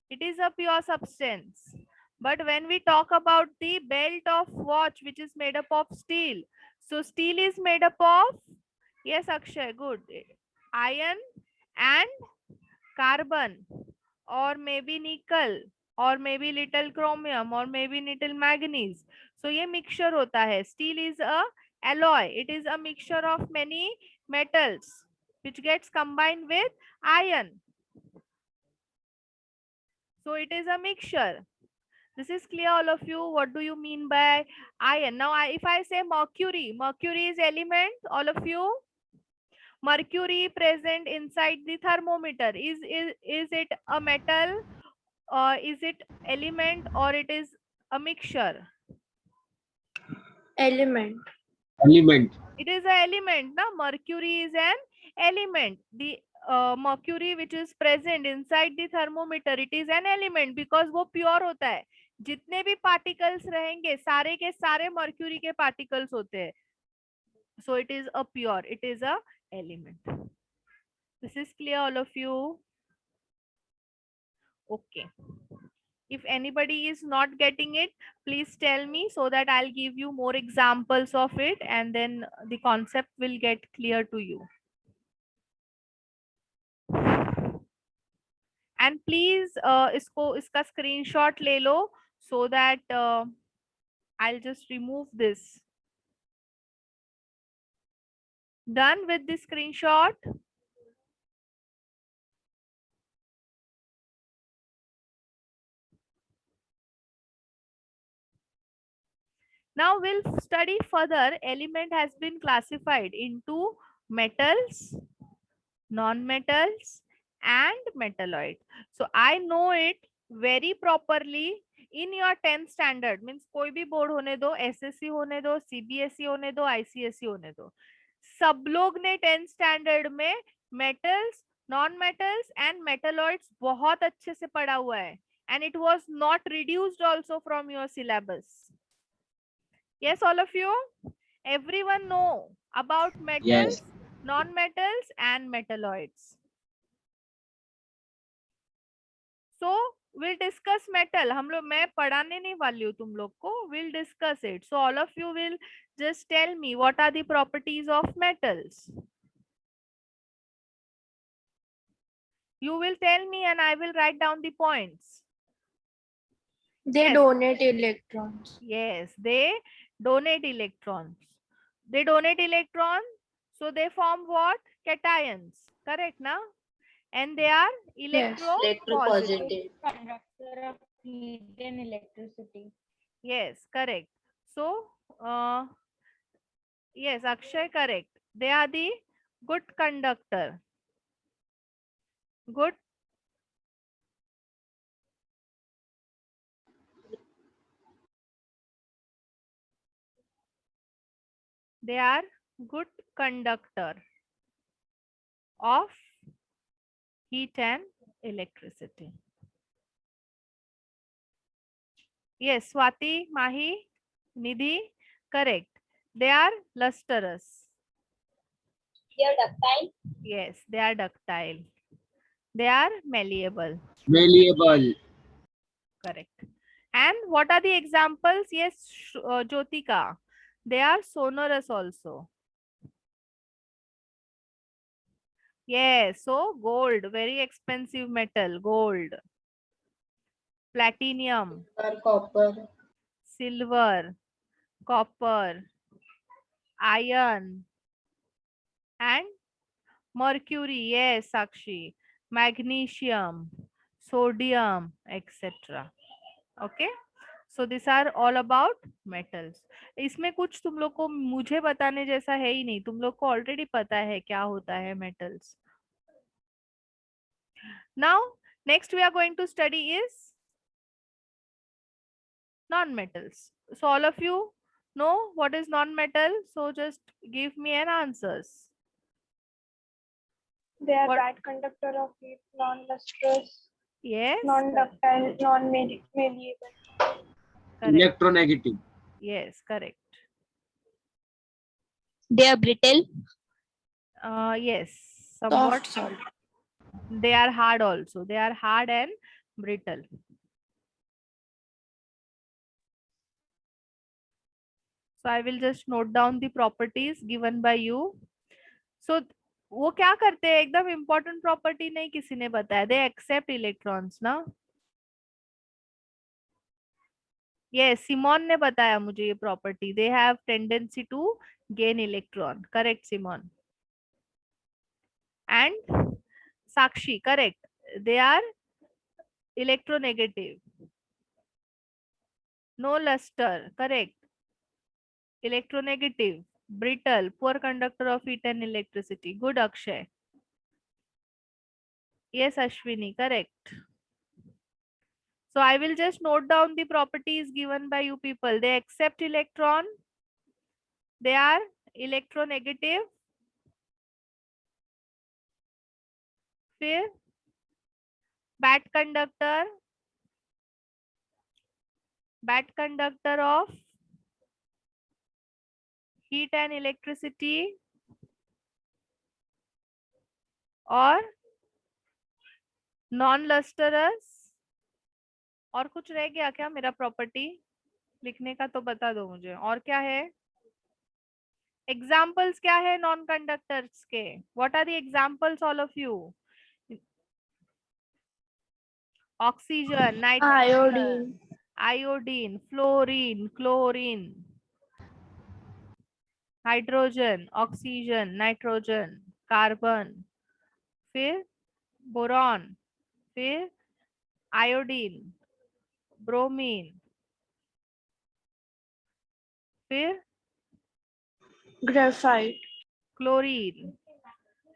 It is a pure substance. But when we talk about the belt of watch, which is made up of steel, so steel is made up of, yes, Akshay, good, iron and carbon, or maybe nickel, or maybe little chromium, or maybe little manganese. So ये mixture होता है. Steel is a alloy. It is a mixture of many metals which gets combined with iron. So it is a mixture. This is clear, all of you. What do you mean by iron? Now, if I say mercury, mercury is element, all of you. Mercury present inside the thermometer. Is it a metal, or is it element, or it is a mixture? Element. Element. It is an element. Na? Mercury is an element. The mercury which is present inside the thermometer, it is an element because वो pure होता है. जितने भी particles रहेंगे सारे के सारे mercury के particles होते हैं. So it is a pure. It is a element. This is clear, all of you? Okay. If anybody is not getting it, please tell me so that I'll give you more examples of it and then the concept will get clear to you. And please इसका screenshot ले लो so that I'll just remove this. Done with the screenshot? Now we'll study further. Element has been classified into metals, non-metals and metalloid. So I know it very properly in your 10th standard. Means कोई भी board होने दो, SSC होने दो, CBSE होने दो, ICSE होने दो, सब लोग ने 10th स्टैंडर्ड में metals, non metals and metalloids बहुत अच्छे से पढ़ा हुआ है, and it was not reduced also from your syllabus. Yes, all of you? Everyone know about metals, Yes. non-metals and metalloids. So we'll discuss metal. हम लोग, मैं पढ़ाने नहीं वाली हूँ तुम लोग को. We'll discuss it. So all of you will just tell me what are the properties of metals. You will tell me and I will write down the points. They Yes. donate electrons. Yes, they donate electrons. They donate electrons, so they form what? Cations. Correct, na? And they are electropositive. Electropositive. Conductor of heat and electricity. Yes, correct. So, yes, Akshay, correct. They are the good conductor. Good. They are good conductor of heat and electricity. Yes, Swati, Mahi, Nidhi, correct. They are lustrous. They are ductile. Yes, they are ductile. They are malleable. Malleable. Correct. And what are the examples? Yes, Jyotika. They are sonorous also. Yes, so gold, very expensive metal, gold. Platinum, Copper. silver, copper, iron, and mercury. Yes, Sakshi. Magnesium, sodium, etc. Okay. So these are all about metals. इसमें कुछ तुम लोग को मुझे बताने जैसा है ही नहीं, तुम लोग को ऑलरेडी पता है क्या होता है metals. Now next we are going to study is non-metals. So all of you know what is non-metal, so just give me an answers. They are What? bad conductor of heat, non-lustrous, Yes, non-ductile, non-malleable. correct. Electronegative. Yes, correct. They are brittle. Yes, somewhat. Soft salt. They are hard also. They are hard and brittle. So I will just note down the properties given by you. So वो क्या करते हैं, एकदम important property नहीं किसी ने बताया. They accept electrons ना. Yes, Simon ने बताया मुझे ये property. They have tendency to gain electron. Correct, Simon. And Sakshi, correct. They are electronegative. No luster, correct. Electronegative, brittle, poor conductor of heat and electricity. Good, Akshay. Yes, Ashwini, correct. So I will just note down the properties given by you people. They accept electron. They are electronegative. फिर bad conductor of heat and electricity or non-lustrous और कुछ रह गया क्या मेरा property लिखने का? तो बता दो मुझे, और क्या है? एग्जाम्पल्स क्या है नॉन कंडक्टर्स के? What are the examples all of you? Oxygen, nitrogen, iodine, fluorine, chlorine, hydrogen, oxygen, nitrogen, carbon, फिर बोरॉन, फिर आयोडीन, ब्रोमीन, फिर ग्रेफाइट, क्लोरीन,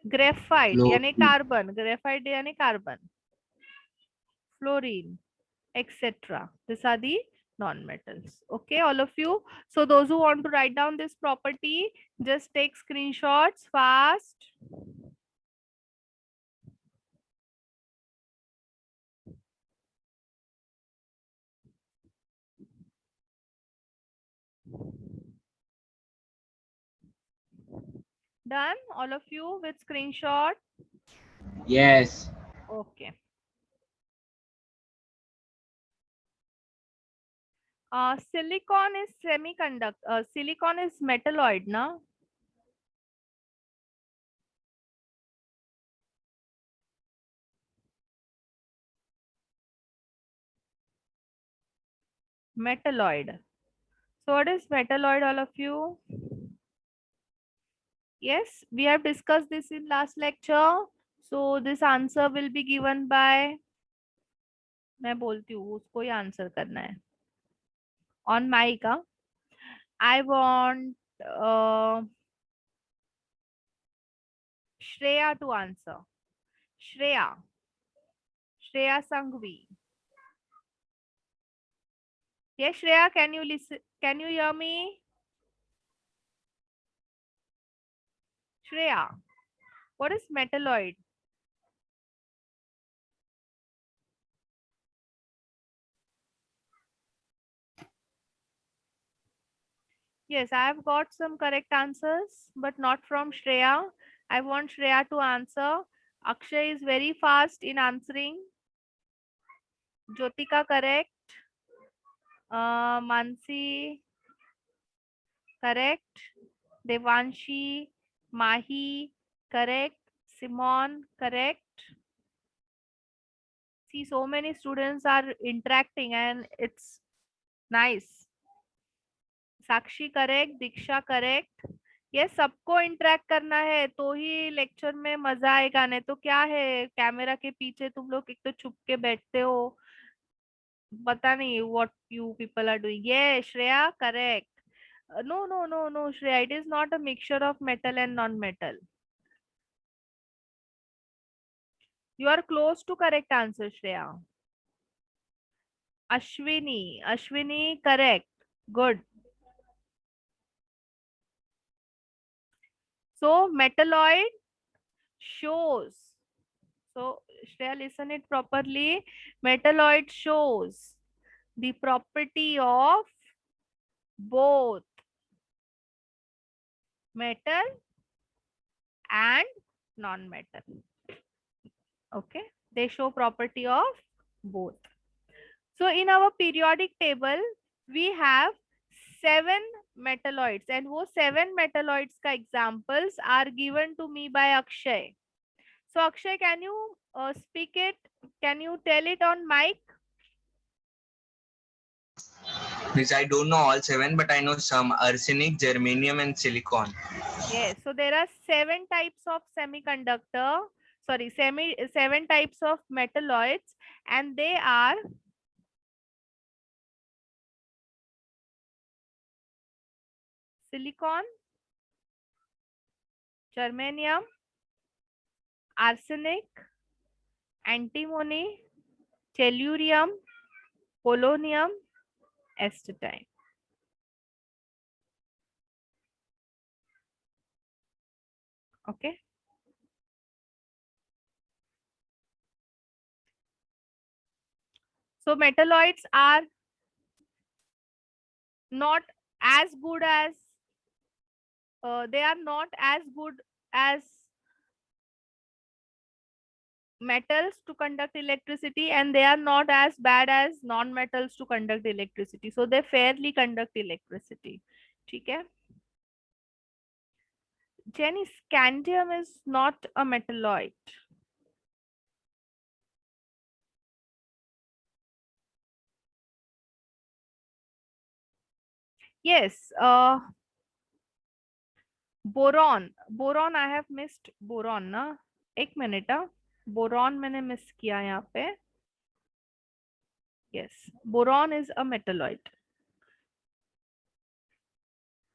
ग्रेफाइट यानी कार्बन, ग्रेफाइट यानी carbon, fluorine, etc. These are the non-metals. Okay, all of you. So those who want to write down this property, just take screenshots fast. Done, all of you with screenshot? Yes. Okay. Silicon is semiconductor. Silicon is metalloid, na? Metalloid. So what is metalloid, all of you? Yes, we have discussed this in last lecture. So this answer will be given by, मैं बोलती हूँ उसको ही answer करना है on mic. I want Shreya to answer. Shreya Sanghvi. Yes, Shreya, can you listen? Can you hear me? Shreya, what is metalloid? Yes, I have got some correct answers, but not from Shreya. I want Shreya to answer. Akshay is very fast in answering. Jyotika correct. Mansi correct. Devanshi, Mahi correct. Simon correct. See, so many students are interacting and it's nice. Sakshi correct, Diksha correct. ये सबको interact करना है तो ही lecture में मजा आएगा, नहीं तो क्या है कैमरा के पीछे तुम लोग एक तो छुप के बैठते हो, पता नहीं what you people are doing. ये Shreya correct. No no no no Shreya, it is not a mixture of metal and non metal. You are close to correct answer, Shreya. Ashwini correct. Good. So metalloid shows. So Shreya, listen it properly. Metalloid shows the property of both metal and non-metal. Okay, they show property of both. So in our periodic table, we have 7 metalloids, and वो 7 metalloids का examples are given to me by Akshay. So Akshay, can you speak it? Can you tell it on mic? Which I don't know all 7, but I know some: arsenic, germanium, and silicon. Yes, so there are 7 types of semiconductor, sorry, 7 types of metalloids, and they are silicon, germanium, arsenic, antimony, tellurium, polonium, astatine. Okay. So metalloids are not as good as they are not as good as metals to conduct electricity, and they are not as bad as non-metals to conduct electricity. So they fairly conduct electricity. ठीक है? Jenny, scandium is not a metalloid. Yes, boron I have missed boron ना, एक minute, boron मैंने miss किया यहाँ पे. Yes, boron is a metalloid.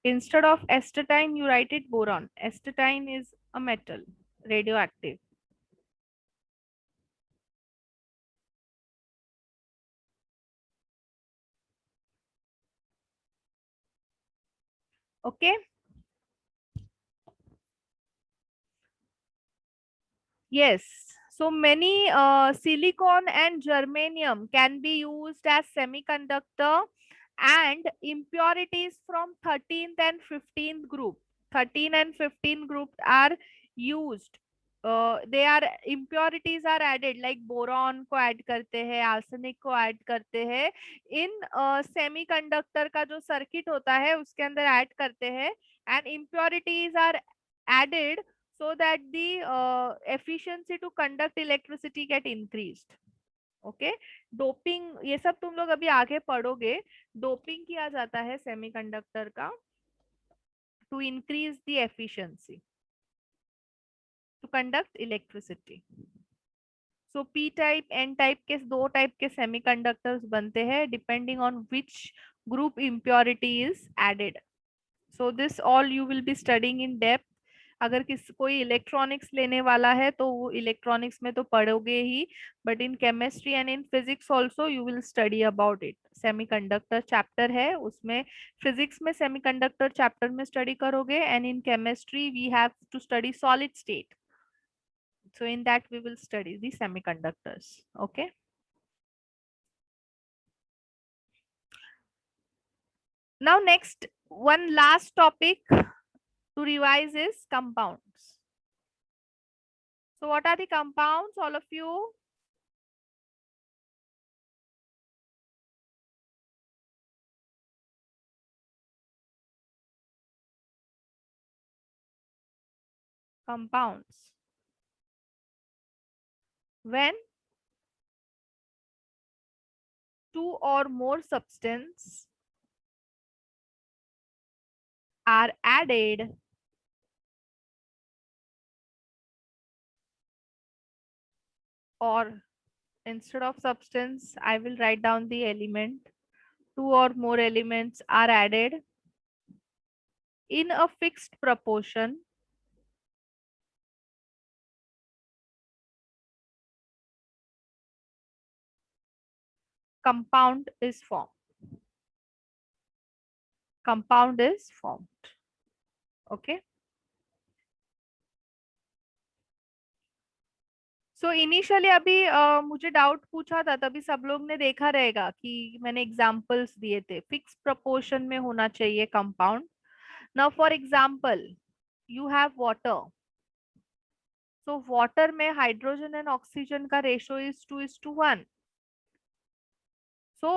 Instead of astatine you right it boron. Astatine is a metal, radioactive. okay. Yes, so many silicon and germanium can be used as semiconductor, and impurities from 13th and 15th group. 13 and 15 group are used. They are impurities are added, like boron को add करते हैं, arsenic को add करते हैं, इन semiconductor का जो circuit होता है उसके अंदर add करते हैं, and impurities are added so that the efficiency to conduct electricity get increased. Okay. Doping ये सब तुम लोग अभी आगे पढ़ोगे. डोपिंग किया जाता है सेमीकंडक्टर का to increase the efficiency to conduct electricity. So P type N type के दो टाइप के सेमीकंडक्टर्स बनते हैं depending on which group impurity is added. So this all you will be studying in depth. अगर कोई electronics लेने वाला है तो वो इलेक्ट्रॉनिक्स में तो पढ़ोगे ही, but in chemistry and in physics also you will study about it. Semiconductor chapter है उसमें, फिजिक्स में सेमीकंडक्टर चैप्टर में स्टडी करोगे, and in chemistry we have to study solid state. So in that we will study the semiconductors. Okay. Now next, one last topic to revise is compounds. So what are the compounds, all of you? Compounds. When two or more substances are added or instead of substance I will write down the element. Two or more elements are added in a fixed proportion compound is formed. Compound is formed. Okay. So initially अभी मुझे doubt पूछा था, तभी सब लोग ने देखा रहेगा कि मैंने एग्जांपल्स दिए थे. फिक्स प्रोपोर्शन में होना चाहिए compound. Now for example you have water. So water में हाइड्रोजन एंड ऑक्सीजन का ratio is 2:1. So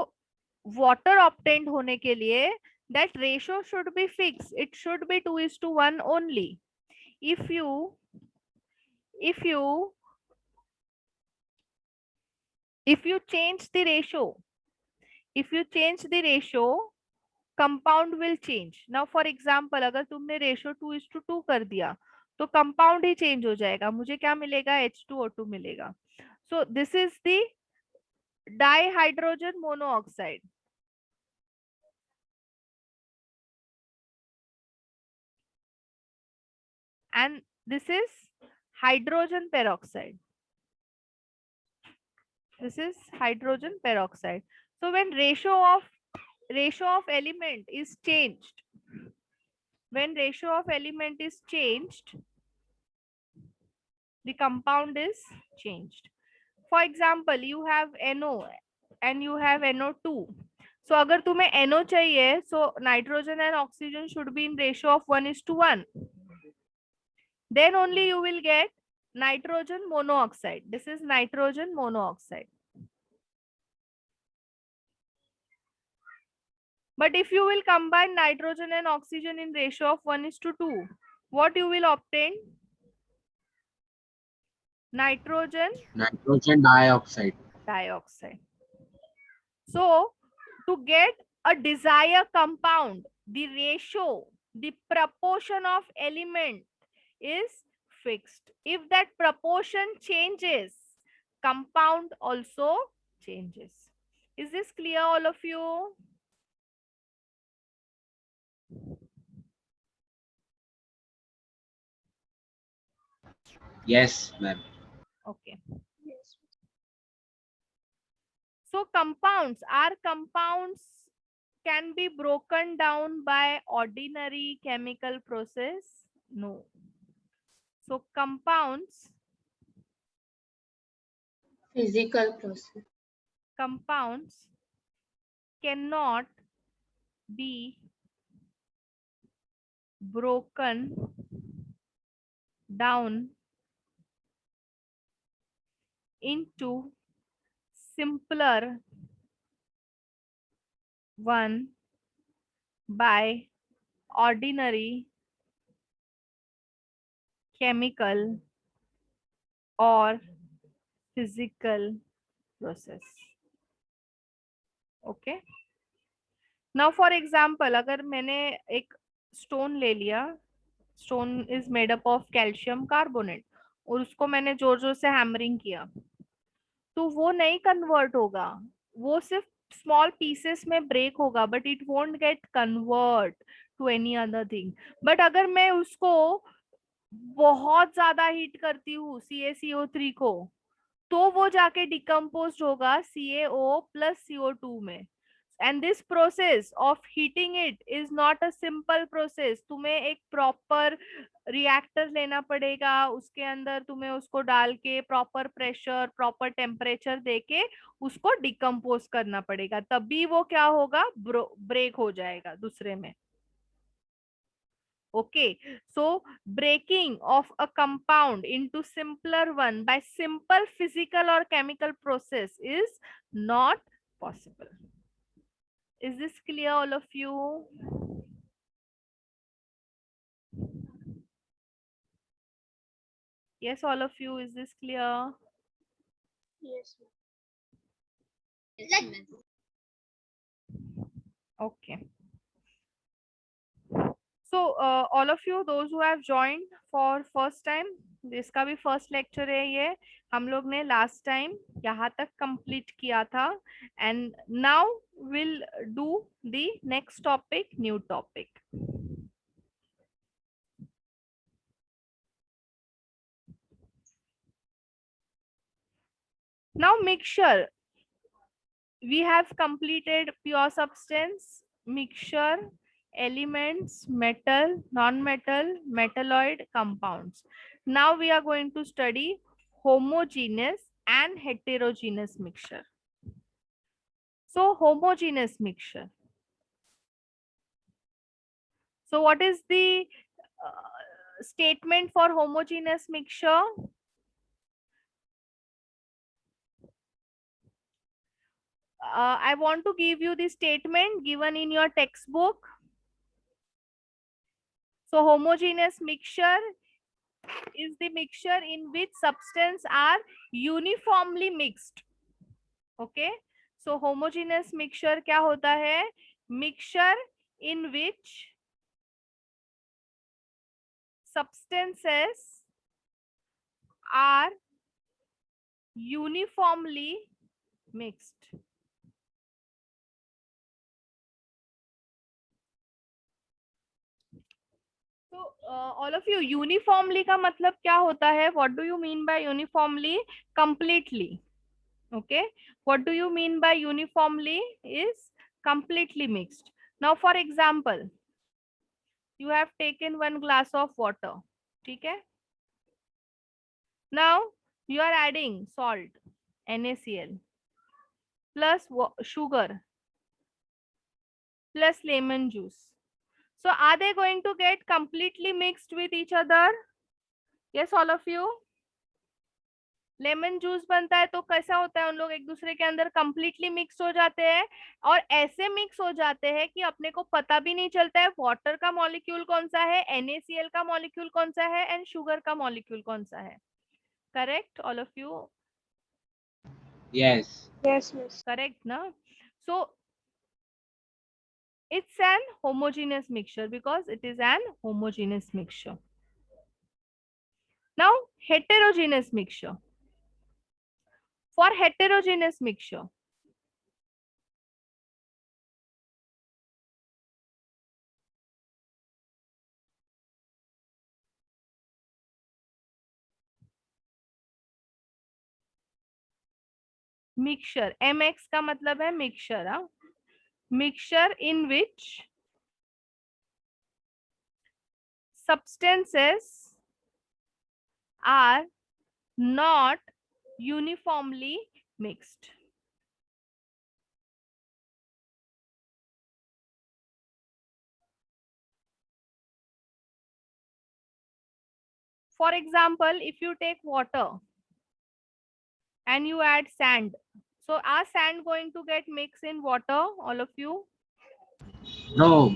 water obtained होने के लिए that ratio should be fixed. It should be 2:1 only. If you change the ratio, compound will change. Now for example, अगर तुमने ratio 2:2 कर दिया तो compound ही change हो जाएगा. मुझे क्या मिलेगा? H2O2 मिलेगा. So this is the dihydrogen monoxide. And this is hydrogen peroxide. This is hydrogen peroxide. So when ratio of element is changed, the compound is changed. For example, you have NO and you have NO2. So अगर तुम्हें NO चाहिए, so nitrogen and oxygen should be in ratio of 1:1. Then only you will get nitrogen monoxide. This is nitrogen monoxide. But if you will combine nitrogen and oxygen in ratio of 1:2, what you will obtain? Nitrogen Nitrogen dioxide. dioxide. So to get a desired compound, the ratio, the proportion of element is fixed. If that proportion changes, compound also changes. Is this clear, all of you? Yes, ma'am. Okay. So compounds can be broken down by ordinary chemical process? No. So compounds Physical process. cannot be broken down into simpler one by ordinary chemical or physical process. Okay. Now for example, अगर मैंने एक stone ले लिया, stone is made up of calcium carbonate, और उसको मैंने जोर जोर से हैमरिंग किया, तो वो नहीं कन्वर्ट होगा, वो सिर्फ स्मॉल पीसेस में ब्रेक होगा, but it won't get convert to any other thing. But अगर मैं उसको बहुत ज्यादा हीट करती हूँ CaCO3 को, तो वो जाके डिकम्पोज होगा CaO प्लस CO2 में. And this process of heating it is not a simple process. तुम्हें एक प्रॉपर रिएक्टर लेना पड़ेगा, उसके अंदर तुम्हें उसको डाल के प्रॉपर प्रेशर प्रॉपर टेम्परेचर देके उसको डिकम्पोज करना पड़ेगा, तभी वो क्या होगा, ब्रेक हो जाएगा दूसरे में. Okay, so breaking of a compound into simpler one by simple physical or chemical process is not possible. Is this clear, all of you? Yes, all of you, is this clear? Yes. Okay. So all of you, those who have joined for first time, इसका भी first lecture है ये. हम लोग ने last time यहाँ तक complete किया था, and now will do the next topic, new topic. Now mixture, we have completed pure substance, mixture, elements, metal, non-metal, metalloid, compounds. Now we are going to study homogeneous and heterogeneous mixture. So homogeneous mixture. So what is the statement for homogeneous mixture? I want to give you the statement given in your textbook. So homogeneous mixture is the mixture in which substances are uniformly mixed. Okay, so homogeneous mixture क्या होता है? Mixture in which substances are uniformly mixed. So all of you, uniformly का मतलब क्या होता है? What do you mean by uniformly? Completely. Okay, what do you mean by uniformly is completely mixed. Now for example, you have taken one glass of water. Okay, now you are adding salt, NaCl, plus sugar, plus lemon juice. So are they going to get completely mixed with each other? Yes, all of you? Lemon juice बनता है तो कैसा होता है, उन लोग एक दूसरे के अंदर कंप्लीटली मिक्स हो जाते हैं और ऐसे मिक्स हो जाते हैं कि अपने को पता भी नहीं चलता है वाटर का मॉलिक्यूल कौन सा है, NaCl का मॉलिक्यूल कौन सा है एंड शुगर का मॉलिक्यूल कौन सा है. Correct all of you? Yes. Yes, miss. Correct ना? सो it's an homogeneous mixture because it is an homogeneous mixture. Now heterogeneous mixture. For heterogeneous mixture, mixture mx का मतलब है mixture. Mixture in which substances are not uniformly mixed. For example, if you take water and you add sand, so are sand going to get mixed in water, all of you? No.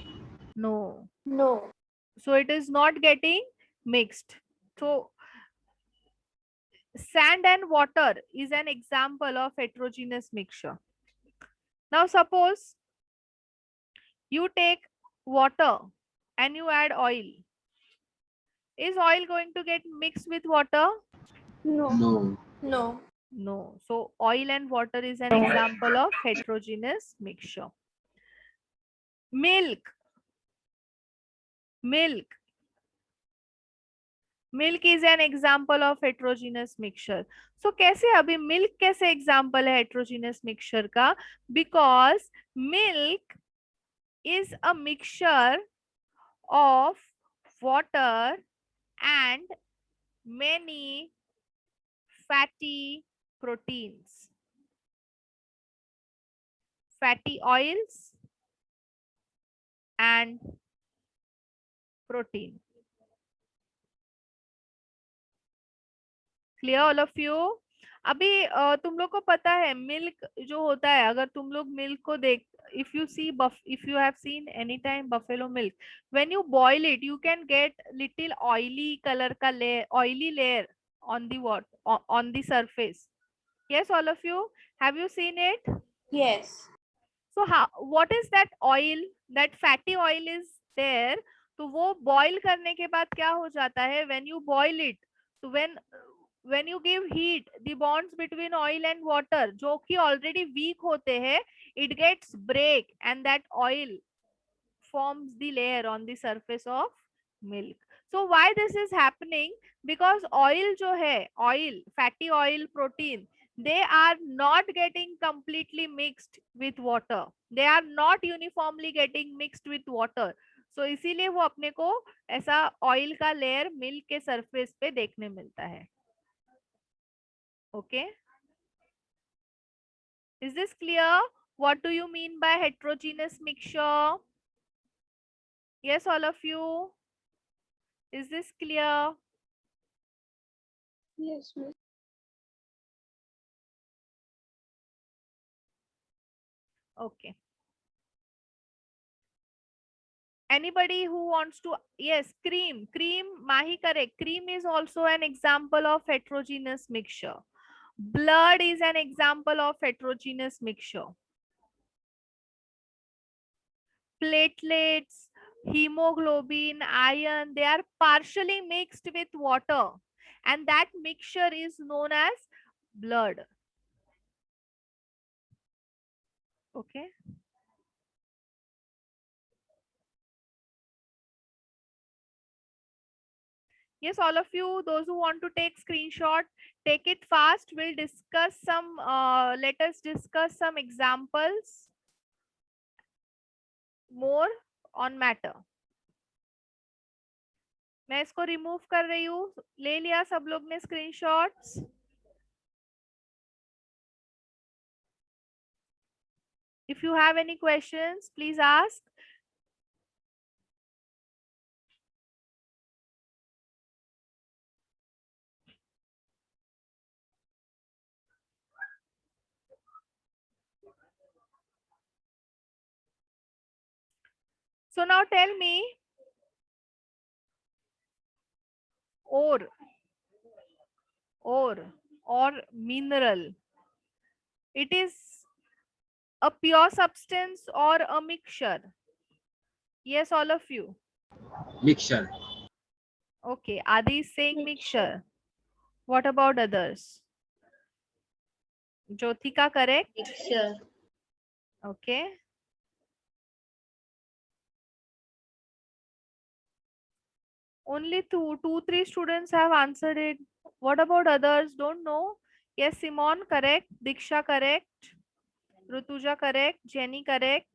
No. No. So it is not getting mixed. So sand and water is an example of heterogeneous mixture. Now suppose you take water and you add oil. Is oil going to get mixed with water? No. No. No. No. So oil and water is an example of heterogeneous mixture. Milk. Milk. Milk is an example of heterogeneous mixture. So कैसे अभी milk कैसे example है heterogeneous mixture का? Because milk is a mixture of water and many fatty proteins, fatty oils and protein. Clear all of you? अभी तुम लोग को पता है मिल्क जो होता है, अगर तुम लोग मिल्क को देख, if you see if you have seen any time buffalo milk, when you boil it you can get little oily color का layer, oily layer on the what on the surface. Yes, all of you, have you seen it? Yes. So how, what is that oil, that fatty oil is there, तो वो boil करने के बाद क्या हो जाता है, when you boil it, तो when you give heat, the bonds between oil and water जो कि already weak होते हैं, it gets break and that oil forms the layer on the surface of milk. So why this is happening? Because oil जो है, oil, fatty oil, protein, they are not getting completely mixed with water. They are not uniformly getting mixed with water. So इसीलिए वो अपने को ऐसा oil का layer milk के surface पे देखने मिलता है. Okay? Is this clear? What do you mean by heterogeneous mixture? Yes, all of you. Is this clear? Yes, miss. Okay. Anybody who wants to? Yes, cream. Cream, Mahi correct. Cream is also an example of heterogeneous mixture. Blood is an example of heterogeneous mixture. Platelets, hemoglobin, iron, they are partially mixed with water. And that mixture is known as blood. Okay. Yes, all of you, those who want to take screenshot, take it fast. We'll discuss some, let us discuss some examples more on matter. मैं इसको remove कर रही हूँ. ले लिया सब लोग ने screenshots? If you have any questions, please ask. So now tell me, ore or mineral, it is a pure substance or a mixture? Yes, all of you. Mixture. Okay, Adi is saying mixture. What about others? Jyotika, correct? Mixture. Okay. Only three students have answered it. What about others? Don't know. Yes, Simon, correct. Diksha, correct. Rutuja, correct. Jenny, correct.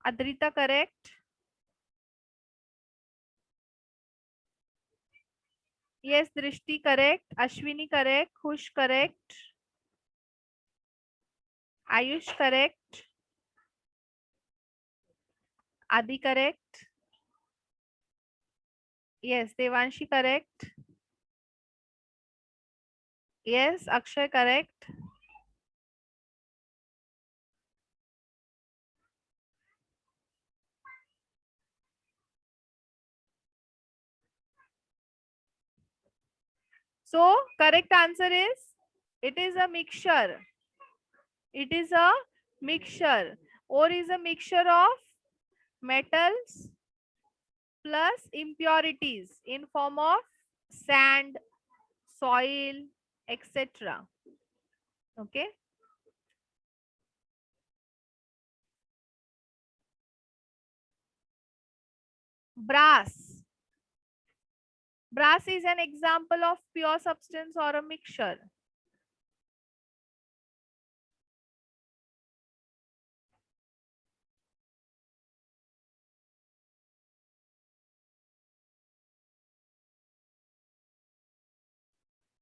Adrita, correct. Yes, Drishti, correct. Ashwini, correct. Khush, correct. Ayush, correct. Adi, correct. Yes, Devanshi, correct. Yes, Akshay, correct. So, correct answer is, it is a mixture. It is a mixture. Ore is a mixture of metals plus impurities in form of sand, soil, etc. Okay. Brass. Brass is an example of pure substance or a mixture.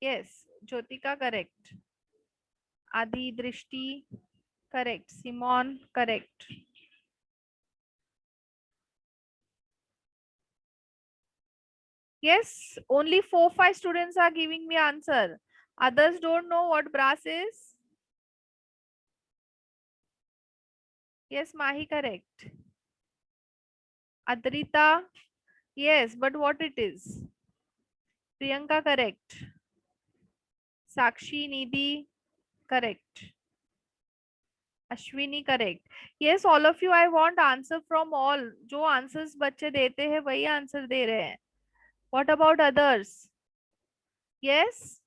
Yes, Jyotika, correct. Adi, Drishti, correct. Simon, correct. Yes, only 4-5 students are giving me answer. Others don't know what brass is. Yes, Mahi, correct. Adrita, yes, but what it is? Priyanka, correct. Sakshi, Nidhi, correct. Ashwini, correct. Yes, all of you, I want answer from all. जो answers बच्चे देते हैं वही answer दे रहे हैं. What about others? Yes,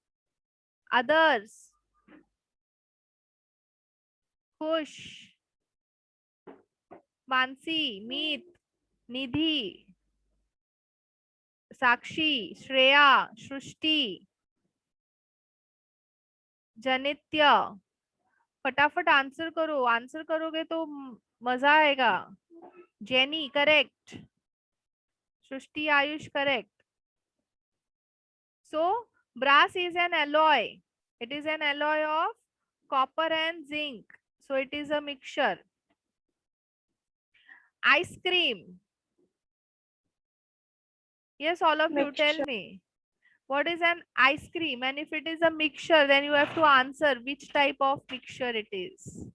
others. Khush, Mansi, Meet, Nidhi, Sakshi, Shreya, Shrishti, जनित्य. फटाफट answer करो. Answer करोगे तो मजा आएगा. Jenny, correct. Srishti, Ayush, correct. So brass is an alloy. It is an alloy of copper and zinc. So it is a mixture. Ice cream. Yes, all of you, tell Mixture. me. What is an ice cream? And if it is a mixture, then you have to answer which type of mixture it is.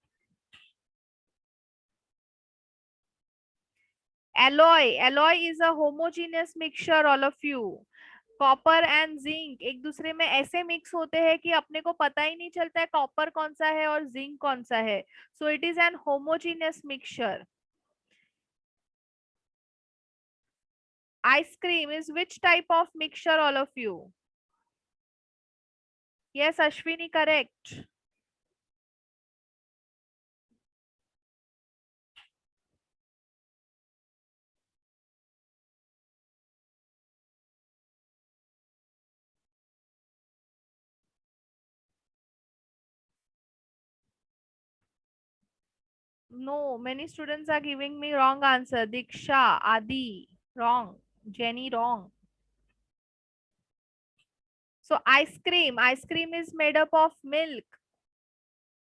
Alloy. Alloy is a homogeneous mixture, all of you. Copper and zinc एक दूसरे में ऐसे mix होते हैं कि अपने को पता ही नहीं चलता है कॉपर कौन सा है और जिंक कौन सा है. सो it is an homogeneous mixture. Ice cream is which type of mixture, all of you? Yes, Ashwini, correct. No, many students are giving me wrong answer. Diksha, Adi, wrong. Jenny, wrong. So ice cream is made up of milk.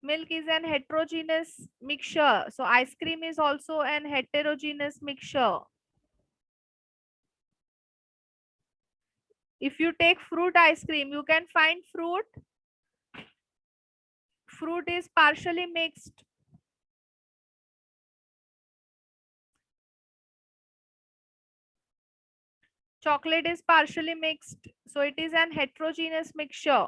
Milk is an heterogeneous mixture. So ice cream is also an heterogeneous mixture. If you take fruit ice cream, you can find fruit. Fruit is partially mixed. Chocolate is partially mixed, so it is an heterogeneous mixture.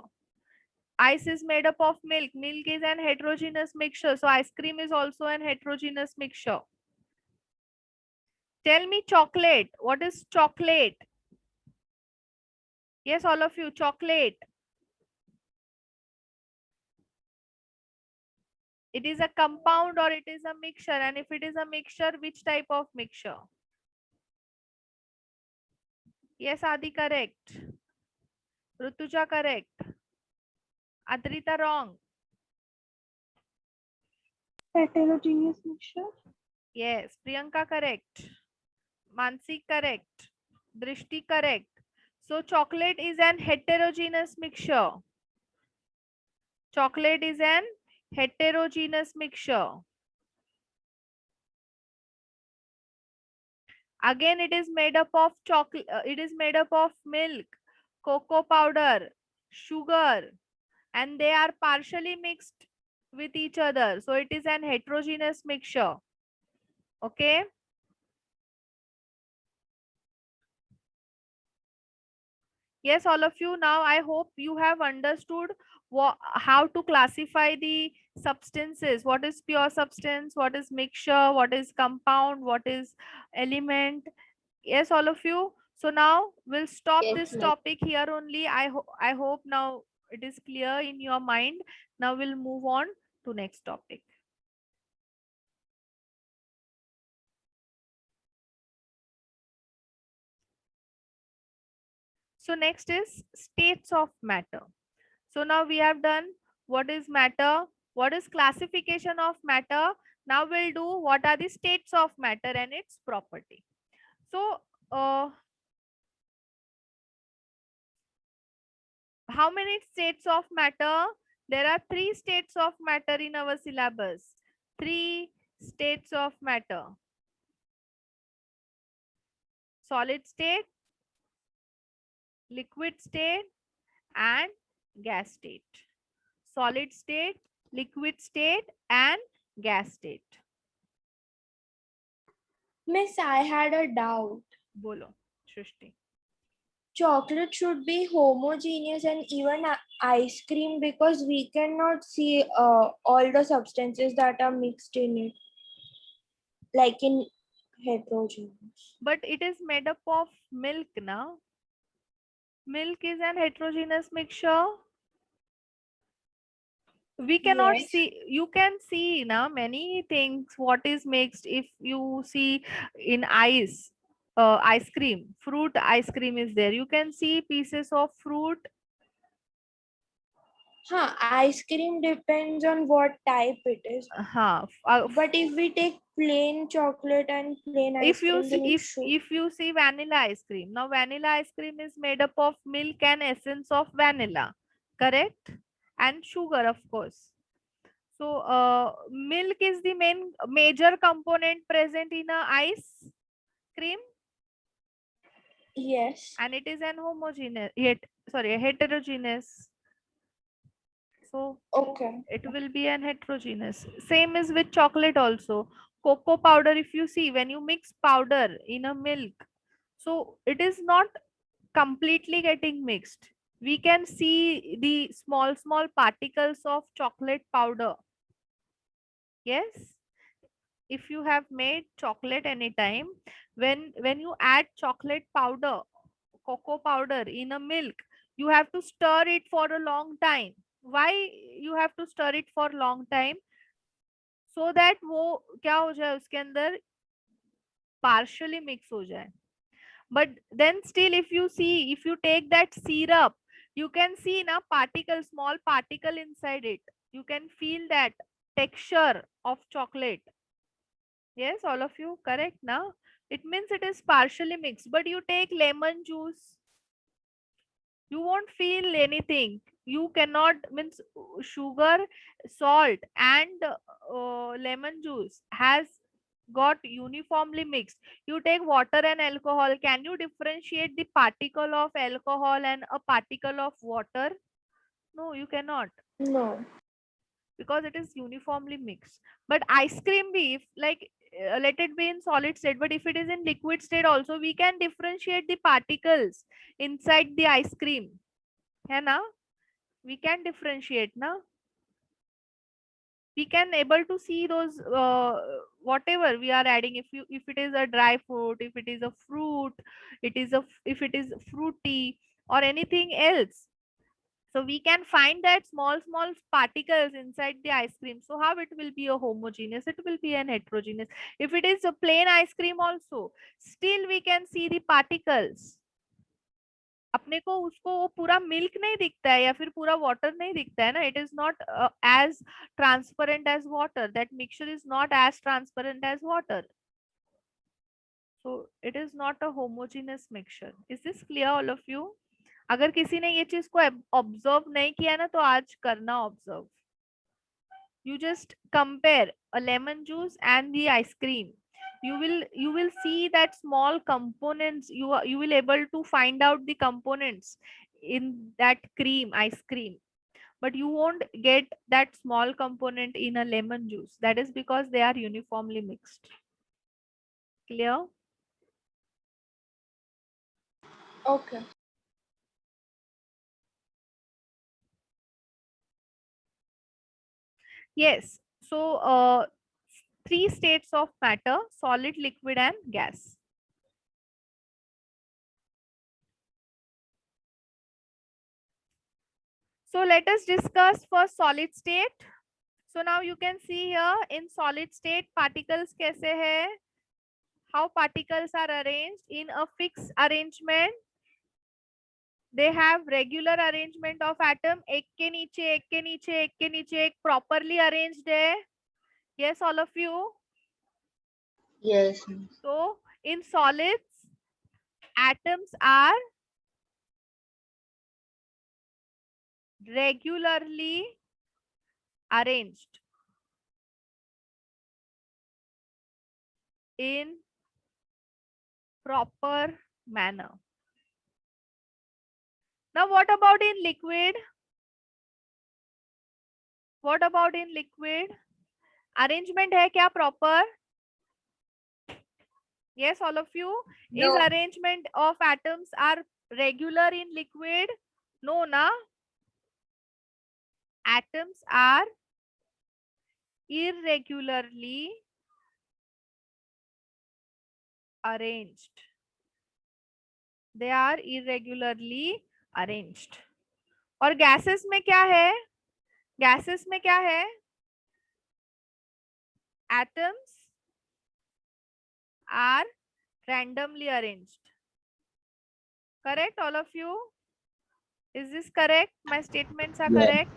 Ice is made up of milk. Milk is an heterogeneous mixture, so ice cream is also an heterogeneous mixture. Tell me chocolate. What is chocolate? Yes, all of you, chocolate. It is a compound or it is a mixture, and if it is a mixture, which type of mixture? Yes, Adi, correct. Rutuja, correct. Adrita, wrong. Heterogeneous mixture. Yes, Priyanka, correct. Mansi, correct. Drishti, correct. So chocolate is an heterogeneous mixture. Chocolate is an heterogeneous mixture. Again, it is made up of chocolate. It is made up of milk, cocoa powder, sugar, and they are partially mixed with each other. So it is an heterogeneous mixture. Okay. Yes, all of you. Now I hope you have understood how to classify the substances. What is pure substance? What is mixture? What is compound? What is element? Yes, all of you. So now we'll stop Yes, this ma'am. topic here only. I hope now it is clear in your mind. Now we'll move on to next topic. So next is states of matter. So now we have done what is matter, what is classification of matter. Now we'll do what are the states of matter and its property. So how many states of matter? There are 3 states of matter in our syllabus. 3 states of matter. Solid state, liquid state, and gas state. Solid state, liquid state, and gas state. Miss, I had a doubt. Bolo, Shrishti. Chocolate should be homogeneous and even ice cream because we cannot see all the substances that are mixed in it, like in heterogeneous. But it is made up of milk now. Milk is an heterogeneous mixture. We cannot Yes. see, you can see now many things what is mixed. If you see in ice cream, fruit ice cream is there. You can see pieces of fruit. Ice cream depends on what type it is. But if we take plain chocolate and plain ice if you cream, see then it should. if you see vanilla ice cream, now vanilla ice cream is made up of milk and essence of vanilla, correct, and sugar, of course. So milk is the major component present in a ice cream, Yes. and it is an homogeneous heterogeneous. So Okay. it will be an heterogeneous. Same is with chocolate also. Cocoa powder, if you see, when you mix powder in a milk, so it is not completely getting mixed. We can see the small particles of chocolate powder. Yes, if you have made chocolate anytime, when you add chocolate powder, cocoa powder in a milk, you have to stir it for a long time. Why you have to stir it for long time? So that वो क्या हो जाए उसके अंदर partially mix हो जाए. But then still, if you see, if you take that syrup, you can see na small particle inside it. You can feel that texture of chocolate. Yes, all of you correct now. It means it is partially mixed. But you take lemon juice, you won't feel anything. You cannot, means sugar, salt, and lemon juice has got uniformly mixed. You take water and alcohol, can you differentiate the particle of alcohol and a particle of water? No, you cannot, No. because it is uniformly mixed. But ice cream beef, like let it be in solid state, but if it is in liquid state also, we can differentiate the particles inside the ice cream, है ना? We can differentiate, na? We can able to see those whatever we are adding. If it is a dry fruit, if it is a fruit, if it is fruity or anything else, so we can find that small particles inside the ice cream. So how it will be a homogeneous? It will be an heterogeneous. If it is a plain ice cream also, still we can see the particles. अपने को उसको वो पूरा milk नहीं दिखता है या फिर पूरा वाटर नहीं दिखता है ना. It is not as transparent as water. That mixture is not as transparent as water. So it is not a homogeneous mixture. Is this clear all of you? अगर किसी ने ये चीज को ऑब्जर्व नहीं किया ना, तो आज करना observe. You just compare a lemon juice and the ice cream. You will see that small components. You will able to find out the components in that ice cream, but you won't get that small component in a lemon juice. That is because they are uniformly mixed. Clear? Okay. Yes. So 3 states of matter: solid, liquid and gas. So let us discuss first solid state. So now you can see here in solid state particles kaise hai, how particles are arranged in a fixed arrangement. They have regular arrangement of atom, एक के नीचे एक के नीचे एक के नीचे एक, properly arranged है. Yes, all of you? Yes. So in solids, atoms are regularly arranged in proper manner. Now what about in liquid? What about in liquid? Arrangement है क्या proper? Yes, all of you? No. Is arrangement of atoms are regular in liquid? No, na? Atoms are irregularly arranged. They are irregularly arranged. और gases में क्या है? Gases में क्या है? Atoms are randomly arranged. Correct, all of you? Is this correct? My statements are correct.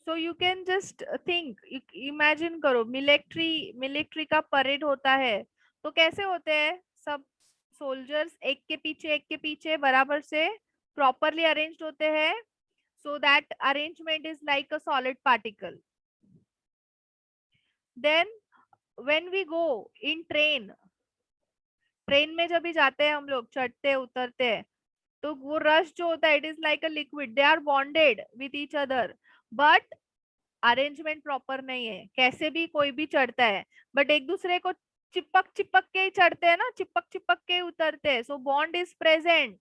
So you can just think, imagine करो, military का parade होता है तो कैसे होते हैं? सब सोल्जर्स एक के पीछे बराबर से प्रॉपरली अरेंज्ड होते हैं. So that arrangement is like a solid particle. Then when we go in train में जब भी जाते हैं हम लोग, चढ़ते उतरते हैं, तो वो रश जो होता है, it is like a liquid. They are bonded with each other, but arrangement proper नहीं है. कैसे भी कोई भी चढ़ता है, बट एक दूसरे को चिपक के ही चढ़ते हैं ना, चिपक के ही उतरते हैं. So bond is present,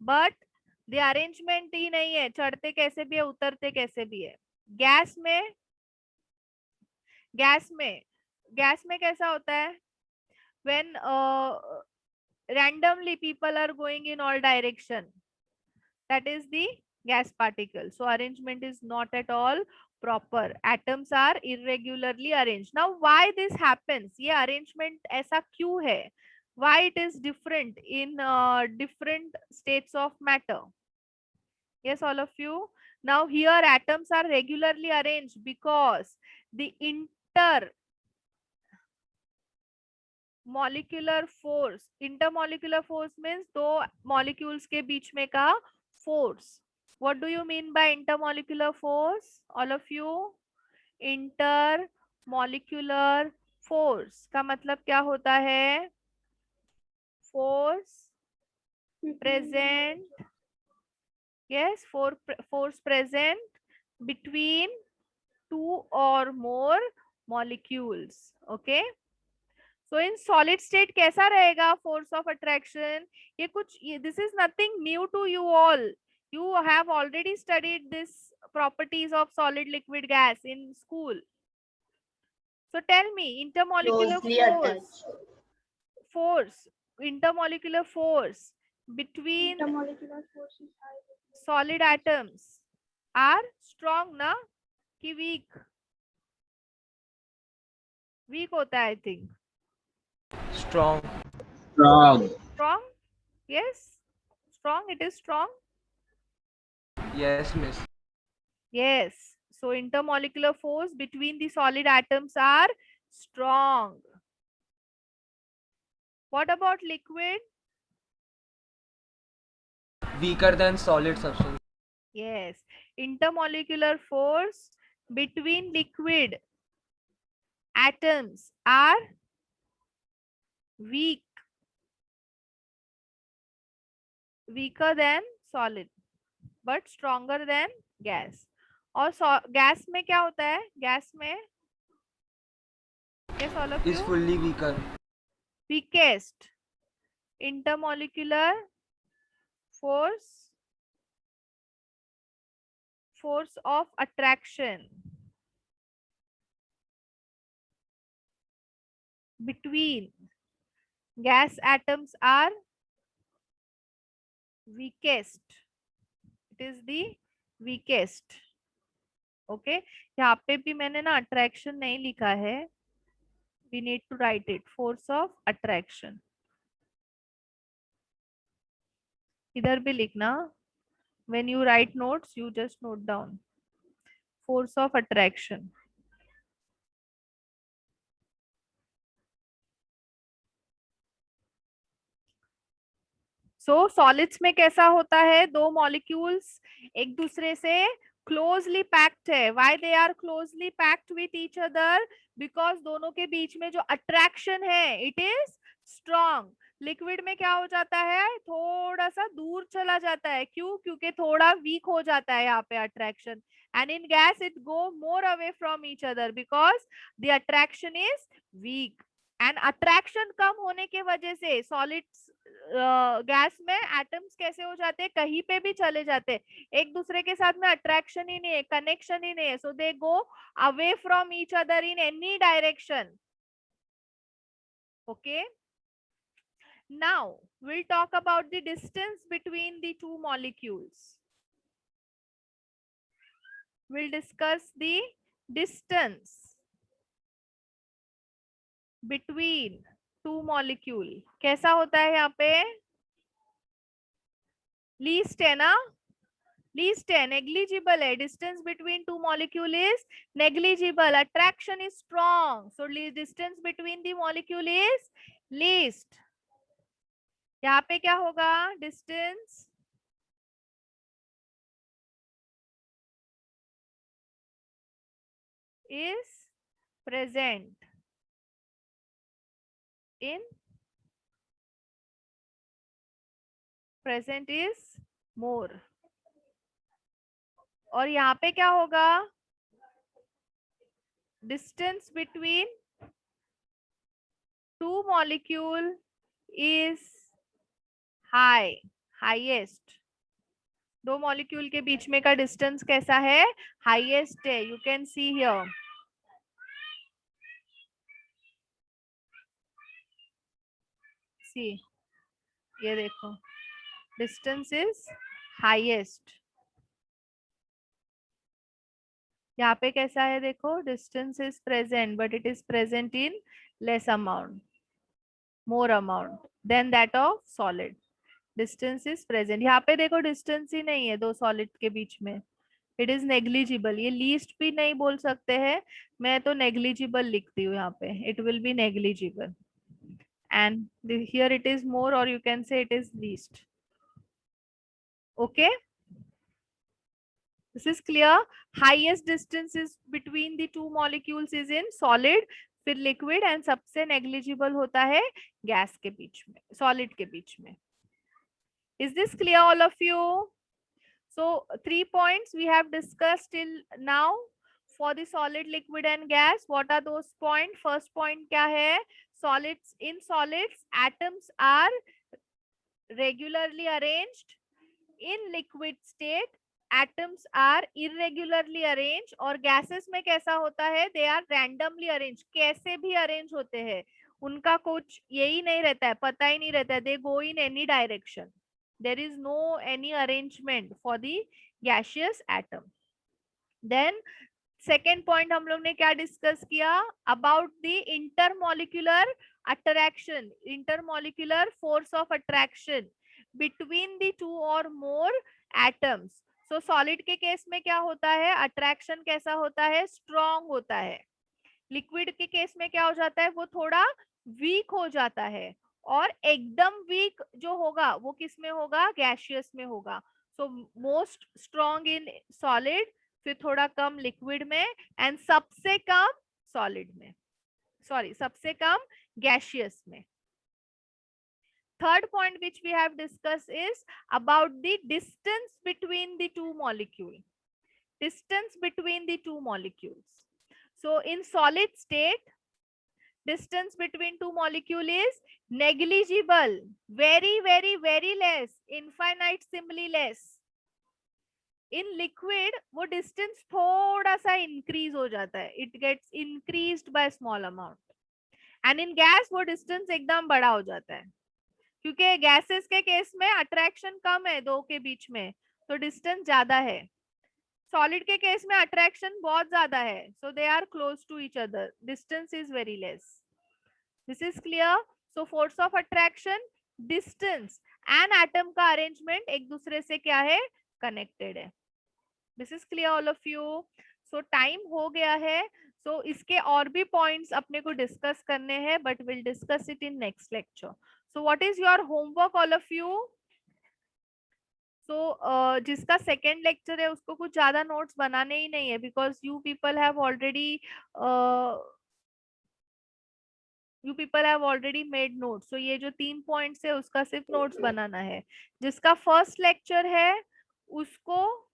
but the arrangement ही नहीं है. चढ़ते कैसे भी है, उतरते कैसे भी है. गैस में कैसा होता है? When randomly people are going in all direction, that is the gas particle. So arrangement is not at all proper. Atoms are irregularly arranged. Now why this happens? ये arrangement ऐसा क्यों है? Why it is different in different states of matter? Yes, all of you? Now here atoms are regularly arranged because the intermolecular force means दो molecules के बीच में का force. What do you mean by intermolecular force, all of you? Intermolecular force का मतलब क्या होता है? Force present, yes, force present between two or more molecules. Okay, so in solid state कैसा रहेगा फोर्स ऑफ अट्रैक्शन? ये कुछ, this is nothing new to you all. You have already studied this properties of solid liquid gas in school. So tell me, intermolecular Closely force, attached. force, intermolecular force between Intermolecular force is high. solid atoms are strong na कि weak? Weak होता है I think. Strong. Strong. Strong? Yes. Strong. It is strong. Yes, miss. Yes. So intermolecular force between the solid atoms are strong. What about liquid? Weaker than solid substance. Yes. Intermolecular force between liquid atoms are weak. Weaker than solid, but stronger than gas. और gas में क्या होता है? Gas में yes, all of Is you? fully weaker. Weakest intermolecular force of attraction between gas atoms are weakest. It is the weakest. Okay, यहाँ पे भी मैंने ना attraction नहीं लिखा है. We need to write it. Force of attraction. इधर भी लिखना. When you write notes, you just note down. Force of attraction. So solids में कैसा होता है? दो molecules एक दूसरे से closely packed है. Why they are closely packed with each other? Because दोनों के बीच में जो attraction है, it is strong. लिक्विड में क्या हो जाता है? थोड़ा सा दूर चला जाता है. क्यों? क्योंकि थोड़ा वीक हो जाता है यहाँ पे attraction. And in gas it go more away from each other because the attraction is weak. And attraction कम होने के वजह से सॉलिड्स गैस में एटम्स कैसे हो जाते हैं? कहीं पे भी चले जाते हैं. एक दूसरे के साथ में अट्रैक्शन ही नहीं है, कनेक्शन ही नहीं है. So they go away from each other in any direction. Okay, now we'll talk about the distance between the two molecules. We'll discuss the distance between two molecule. कैसा होता है यहाँ पे? लीस्ट है ना? लीस्ट है, negligible है. Distance between two molecule is negligible. Attraction is strong. So distance between the molecule is least. यहाँ पे क्या होगा? Distance is present in present is more. और यहाँ पे क्या होगा? Distance between two molecule is high, highest. दो मॉलिक्यूल के बीच में का डिस्टेंस कैसा है? हाईएस्ट है. You can see here. See, ये देखो, डिस्टेंस इज हाईएस्ट. यहाँ पे कैसा है? देखो, distance is present but it is present in less amount, more amount than that of solid. Distance is present. यहाँ पे देखो, डिस्टेंस ही नहीं है दो सॉलिड के बीच में. It is negligible. ये लीस्ट भी नहीं बोल सकते हैं, मैं तो नेग्लिजिबल लिखती हूँ यहाँ पे. It will be negligible and here it is more, or you can say it is least. Okay, this is clear. Highest distance is between the two molecules is in solid, फिर liquid, and सबसे negligible होता है gas के बीच में, solid के बीच में. Is this clear all of you? So 3 points we have discussed till now. for the solid, liquid and gas, what are those point? First point क्या है? Solids, in solids atoms are regularly arranged. In liquid state atoms are irregularly arranged. और gases में कैसा होता है? They are randomly arranged. कैसे भी arrange होते हैं, उनका कुछ यही नहीं रहता है, पता ही नहीं रहता है. They go in any direction. There is no any arrangement for the gaseous atom. Then second point हम लोग ने क्या डिस्कस किया? About the intermolecular attraction, intermolecular force of attraction between the two or more atoms. So solid के case में क्या होता है? Attraction कैसा होता है? Strong होता है. लिक्विड के केस में क्या हो जाता है? वो थोड़ा वीक हो जाता है. और एकदम वीक जो होगा वो किस में होगा? गैसियस में होगा. So most strong in solid, फिर थोड़ा कम लिक्विड में, एंड सबसे कम सॉलिड में, सॉरी सबसे कम गैसियस में. Third point which we have discussed is about the distance between the two molecules. Distance between the two molecules. So in solid state, distance between two molecules is negligible, very, very, very less, infinitesimally less. In liquid, वो distance थोड़ा सा increase हो जाता है. It gets increased by small amount. And in gas, वो distance एकदम बड़ा हो जाता है. क्योंकि गैसेस के केस में अट्रैक्शन कम है दो के बीच में, तो डिस्टेंस ज्यादा है. सॉलिड के केस में अट्रैक्शन बहुत ज्यादा है, so they are close to each other, distance is very less. This is clear. So force of attraction, distance and atom का अरेंजमेंट एक दूसरे से क्या है? कनेक्टेड है. This is clear all of you. So time हो गया है. सो इसके और भी पॉइंट्स अपने को डिस्कस करने हैं, but will discuss it in next lecture. So what is your homework all of you? So जिसका सेकेंड लेक्चर है उसको कुछ ज्यादा नोट्स बनाने ही नहीं है, because you people have already made notes. So ये जो 3 पॉइंट्स है उसका सिर्फ नोट्स बनाना है. जिसका फर्स्ट लेक्चर है उसको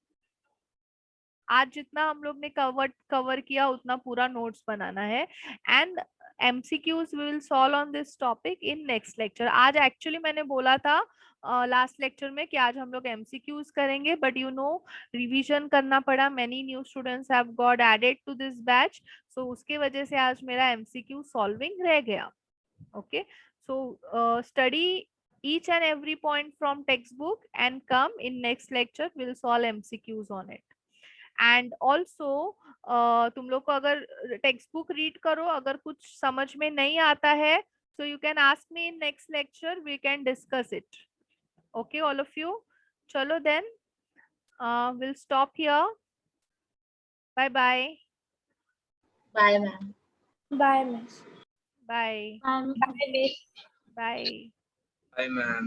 आज जितना हम लोग ने कवर किया उतना पूरा नोट्स बनाना है. And MCQs we will solve on this topic in next lecture. आज एक्चुअली मैंने बोला था लास्ट लेक्चर में कि आज हम लोग MCQs करेंगे, बट यू नो रिवीजन करना पड़ा. many new students have got added to this batch, so उसके वजह से आज मेरा MCQ solving रह गया. Okay, so study each and every point from textbook and come in next lecture, we'll solve MCQs on it. And also तुम लोग को अगर टेक्स्ट बुक रीड करो, अगर कुछ समझ में नहीं आता है, so you can ask me in next lecture, we can discuss it. Okay all of you. चलो then will stop here. Bye bye. Bye, ma'am. Bye, miss. Bye Bye, miss. Bye. Bye, ma'am.